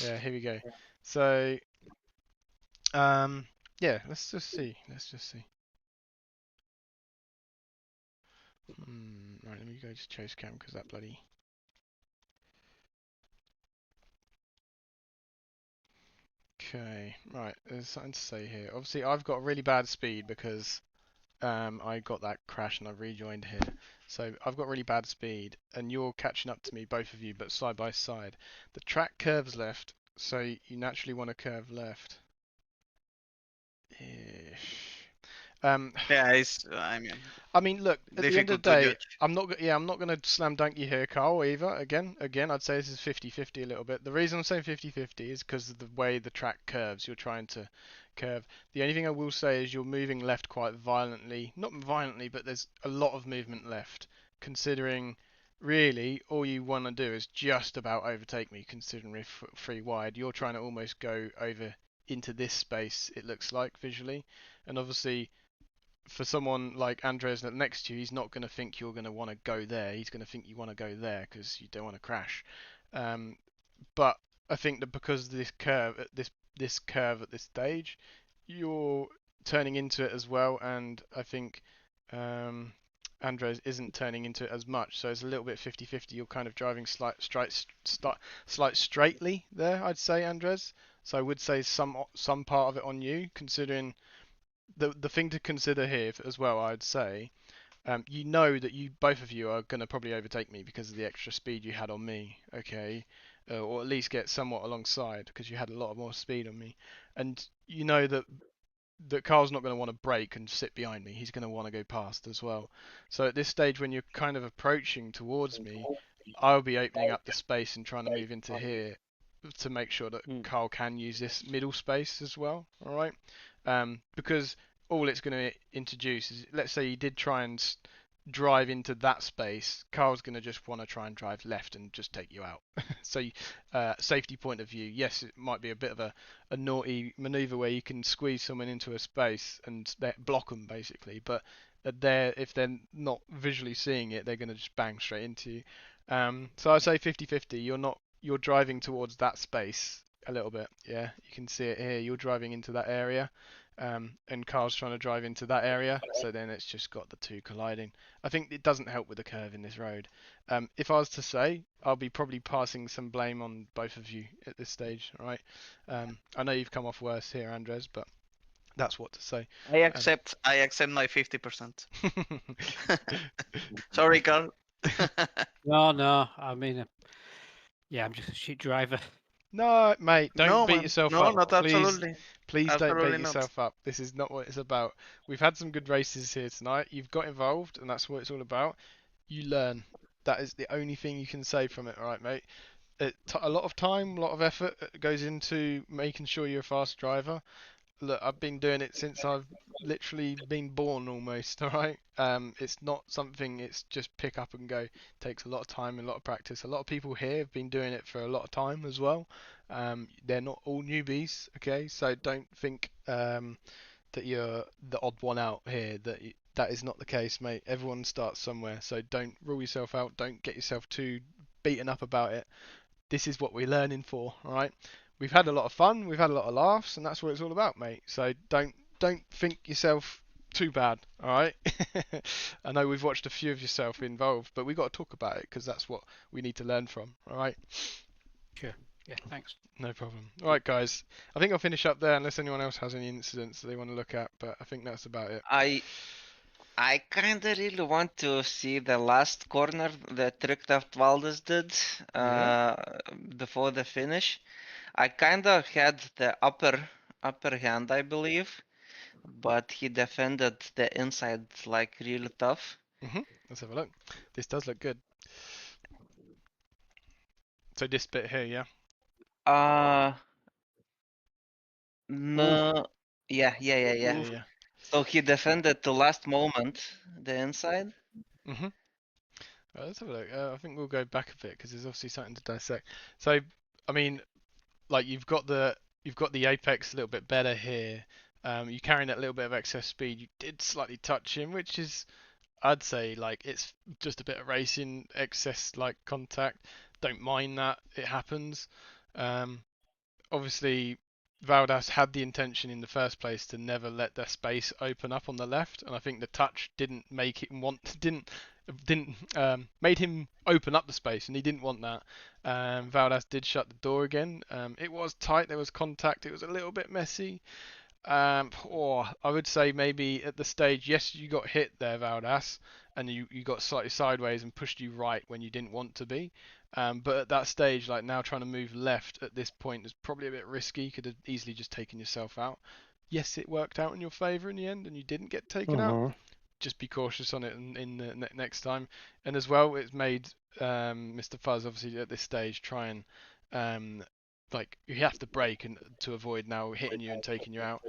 Yeah, here we go. So, yeah, let's just see. Right, let me go to chase cam because that bloody. Okay, right. There's something to say here. Obviously, I've got really bad speed because I got that crash and I've rejoined here. So I've got really bad speed, and you're catching up to me, both of you, but side by side. The track curves left, so you naturally want to curve left. Ish. Yeah, it's. I mean, look. At the end of difficult the to day, judge. I'm not gonna slam dunk you here, Carl. Either. Again, I'd say this is 50-50 a little bit. The reason I'm saying 50-50 is because of the way the track curves. You're trying to curve. The only thing I will say is you're moving left quite violently. Not violently, but there's a lot of movement left. Considering, really, all you want to do is just about overtake me. Considering we're free wide, you're trying to almost go over into this space. It looks like visually, and obviously. For someone like Andres next to you, he's not going to think you're going to want to go there. He's going to think you want to go there because you don't want to crash. But I think that because this curve at this curve at this stage, you're turning into it as well, and I think Andres isn't turning into it as much, so it's a little bit 50-50. You're kind of driving slight straightly there, I'd say, Andres. So I would say some part of it on you, considering. The thing to consider here as well, I'd say, you know that both of you are going to probably overtake me because of the extra speed you had on me, okay? Or at least get somewhat alongside because you had a lot more speed on me. And you know that Carl's not going to want to brake and sit behind me. He's going to want to go past as well. So at this stage, when you're kind of approaching towards me, I'll be opening up the space and trying to move into here to make sure that Carl can use this middle space as well, all right? Because all it's going to introduce is, let's say you did try and drive into that space, Carl's going to just want to try and drive left and just take you out. So, safety point of view, yes, it might be a bit of a naughty maneuver where you can squeeze someone into a space and block them basically, but if they're not visually seeing it, they're going to just bang straight into you. So I'd say 50-50. You're driving towards that space a little bit. Yeah, you can see it here. You're driving into that area. And Carl's trying to drive into that area, so then it's just got the two colliding. I think it doesn't help with the curve in this road. If I was to say, I'll be probably passing some blame on both of you at this stage, all right? I know you've come off worse here, Andres, but That's what to say. I accept my 50%. Sorry, Carl. No. I mean, yeah, I'm just a shit driver. No, mate, don't beat man. yourself No, up. not Please, absolutely. please don't Absolutely beat not. yourself up. This is not what it's about. We've had some good races here tonight. You've got involved, and that's what it's all about. You learn. That is the only thing you can say from it, all right, mate? A lot of time, a lot of effort goes into making sure you're a fast driver. Look, I've been doing it since I've literally been born almost, alright? It's not something, it's just pick up and go. It takes a lot of time and a lot of practice. A lot of people here have been doing it for a lot of time as well. They're not all newbies, okay? So don't think that you're the odd one out here. That is not the case, mate. Everyone starts somewhere, so don't rule yourself out. Don't get yourself too beaten up about it. This is what we're learning for, alright? We've had a lot of fun, we've had a lot of laughs, and that's what it's all about, mate. So don't think yourself too bad, alright? I know we've watched a few of yourself involved, but we've got to talk about it because that's what we need to learn from, alright? Sure. Yeah, thanks. No problem. Alright, guys. I think I'll finish up there unless anyone else has any incidents that they want to look at, but I think that's about it. I kinda really want to see the last corner that Racecraft Valdez did before the finish. I kinda had the upper hand, I believe, but he defended the inside like really tough. Let's have a look. This does look good. So this bit here, yeah? No. Yeah. So he defended the last moment, the inside. Let's have a look. I think we'll go back a bit because there's obviously something to dissect. So, I mean, like you've got the apex a little bit better here. You're carrying that little bit of excess speed. You did slightly touch him, which is, I'd say, like it's just a bit of racing excess like contact. Don't mind that, it happens. Obviously, Valdas had the intention in the first place to never let their space open up on the left, and I think the touch didn't make it made him open up the space, and he didn't want that. Valdas did shut the door again. It was tight, there was contact, it was a little bit messy. Or I would say maybe at the stage, yes, you got hit there, Valdas, and you got slightly sideways and pushed you right when you didn't want to be. But at that stage, like now trying to move left at this point is probably a bit risky. You could have easily just taken yourself out. Yes, it worked out in your favour in the end, and you didn't get taken out. Just be cautious on it in the next time. And as well, it's made Mr. Fuzz obviously at this stage try and like you have to brake and to avoid now hitting you and taking you out.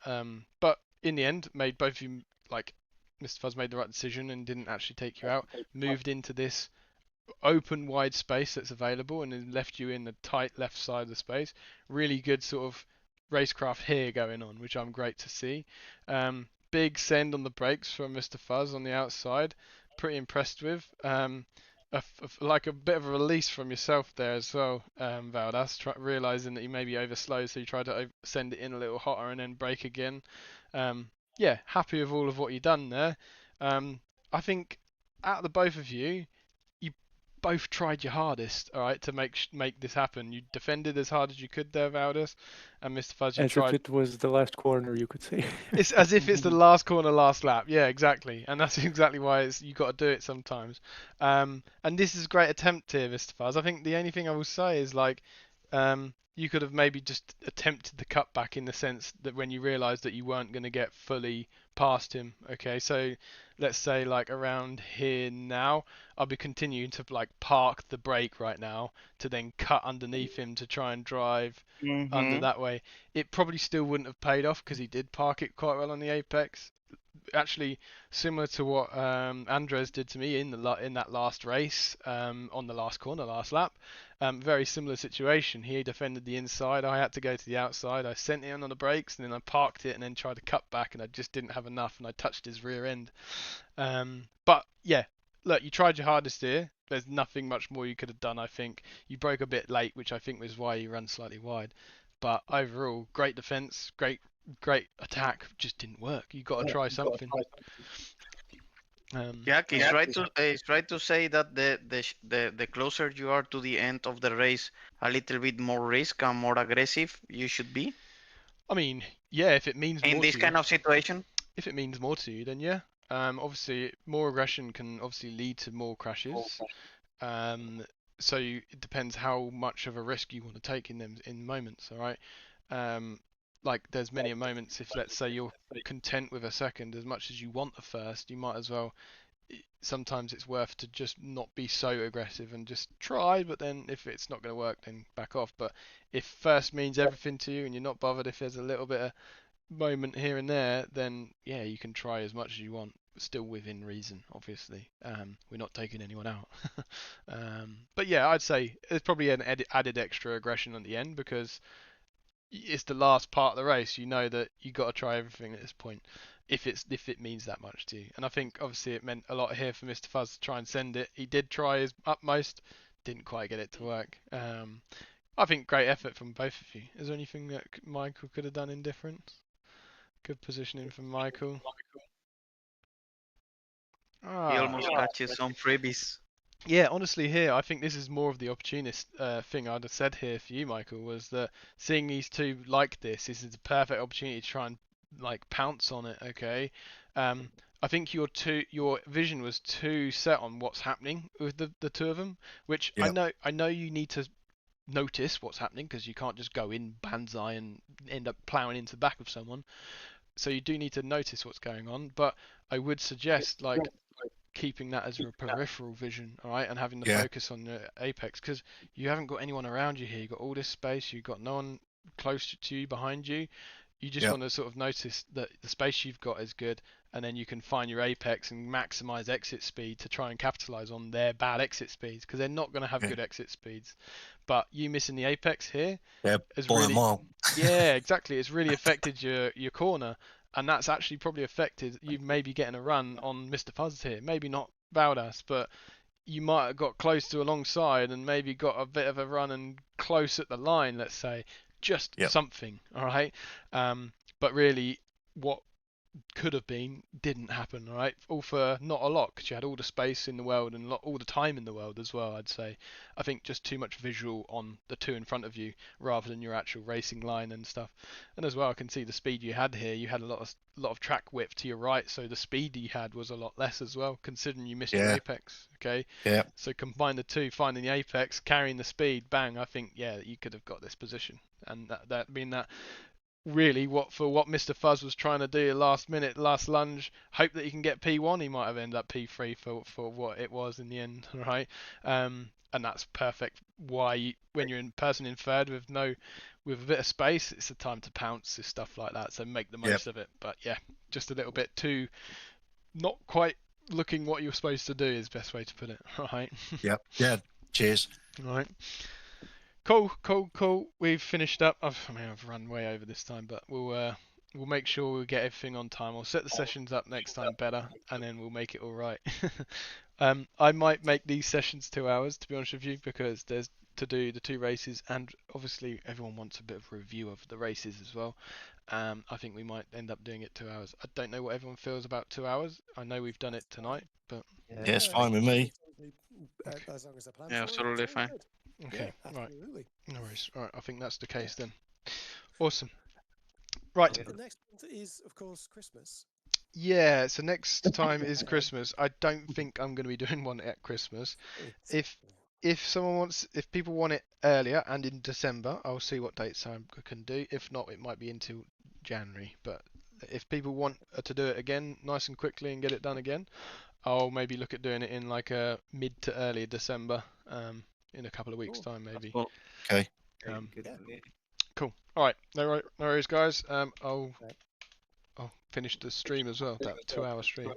But in the end, made both of you, like Mr. Fuzz made the right decision and didn't actually take you out. Moved into this open wide space that's available and then left you in the tight left side of the space. Really good sort of racecraft here going on, which I'm great to see. Big send on the brakes from Mr. Fuzz on the outside. Pretty impressed with. Like a bit of a release from yourself there as well, Valdas, realizing that you may be over slow, so you try to send it in a little hotter and then brake again. Yeah, happy with all of what you've done there. I think out of the both of you, both tried your hardest, all right, to make this happen. You defended as hard as you could there, Valdas, and Mr. Fuzz, you tried. As if it was the last corner, you could say. It's as if it's the last corner, last lap. Yeah, exactly, and that's exactly why you got to do it sometimes. And this is a great attempt here, Mr. Fuzz. I think the only thing I will say is like, you could have maybe just attempted the cutback in the sense that when you realised that you weren't going to get fully past him. Okay, so let's say like around here now, I'll be continuing to like park the brake right now to then cut underneath him to try and drive under that way. It probably still wouldn't have paid off because he did park it quite well on the apex. Actually, similar to what Andres did to me in that last race, on the last corner, last lap. Very similar situation. He defended the inside. I had to go to the outside. I sent him on the brakes, and then I parked it, and then tried to cut back, and I just didn't have enough, and I touched his rear end. But yeah, look, you tried your hardest here. There's nothing much more you could have done. I think you broke a bit late, which I think was why you ran slightly wide. But overall, great defense, great attack, just didn't work. You got to try something. Jack, it's right to say that the closer you are to the end of the race, a little bit more risk and more aggressive you should be. I mean, Yeah, if it means in more this to kind you. of situation. If it means more to you, then yeah. Obviously, more aggression can obviously lead to more crashes. So it depends how much of a risk you want to take in them in moments. All right. Like there's many moments. If let's say you're content with a second as much as you want the first, you might as well. Sometimes it's worth to just not be so aggressive and just try, but then if it's not going to work, then back off. But if first means everything to you and you're not bothered if there's a little bit of moment here and there, then yeah, you can try as much as you want, still within reason, obviously. We're not taking anyone out. But yeah, I'd say there's probably an added extra aggression at the end because it's the last part of the race. You know that you got to try everything at this point. If it means that much to you, and I think obviously it meant a lot here for Mr. Fuzz to try and send it. He did try his utmost, didn't quite get it to work. I think great effort from both of you. Is there anything that Michael could have done in different? Good positioning from Michael. He almost catches some freebies. Yeah, honestly, here I think this is more of the opportunist thing I'd have said here for you, Michael, was that seeing these two like this is a perfect opportunity to try and like pounce on it. Okay, I think your vision was too set on what's happening with the two of them, which I know you need to notice what's happening because you can't just go in banzai and end up ploughing into the back of someone. So you do need to notice what's going on, but I would suggest like keeping that as a peripheral vision, all right, and having the focus on the apex because you haven't got anyone around you here. You've got all this space. You've got no one close to you behind you. You just want to sort of notice that the space you've got is good, and then you can find your apex and maximize exit speed to try and capitalize on their bad exit speeds because they're not going to have good exit speeds. But you missing the apex here is really, yeah, exactly. It's really affected your corner. And that's actually probably affected you maybe getting a run on Mr. Fuzz here. Maybe not Valdas, but you might have got close to alongside and maybe got a bit of a run and close at the line, let's say. Just something, all right? But really, what could have been didn't happen, all right? All for not a lot because you had all the space in the world and all the time in the world as well, I'd say. I think just too much visual on the two in front of you rather than your actual racing line and stuff. And as well, I can see the speed you had here. You had a lot of track width to your right, so the speed you had was a lot less as well, considering you missed your apex. Okay. Yeah. So combine the two, finding the apex, carrying the speed, bang. I think you could have got this position, and that mean that. Really, what Mr. Fuzz was trying to do last minute, last lunge, hope that he can get P1. He might have ended up P3 for what it was in the end, right? And that's perfect. Why when you're in person in third with a bit of space, it's the time to pounce and stuff like that. So make the most of it. But yeah, just a little bit too, not quite looking what you're supposed to do is the best way to put it, right? Yep. Yeah. Cheers. All right. Cool. We've finished up. I've run way over this time, but we'll make sure we get everything on time. We'll set the sessions up next time better, and then we'll make it all right. I might make these sessions 2 hours, to be honest with you, because there's to do the two races, and obviously everyone wants a bit of a review of the races as well. I think we might end up doing it 2 hours. I don't know what everyone feels about 2 hours. I know we've done it tonight, but yeah, it's fine with me. As long as the plan absolutely fine. Okay, right. Absolutely. No worries. All right, I think that's the case then. Awesome. Right. The next one is, of course, Christmas. Yeah, so next time is Christmas. I don't think I'm going to be doing one at Christmas. If people want it earlier and in December, I'll see what dates I can do. If not, it might be into January. But if people want to do it again, nice and quickly and get it done again, I'll maybe look at doing it in like a mid to early December. In a couple of weeks' time, maybe. Cool. Okay. Cool. All right. No worries, guys. I'll finish the stream as well. That 2 hour stream.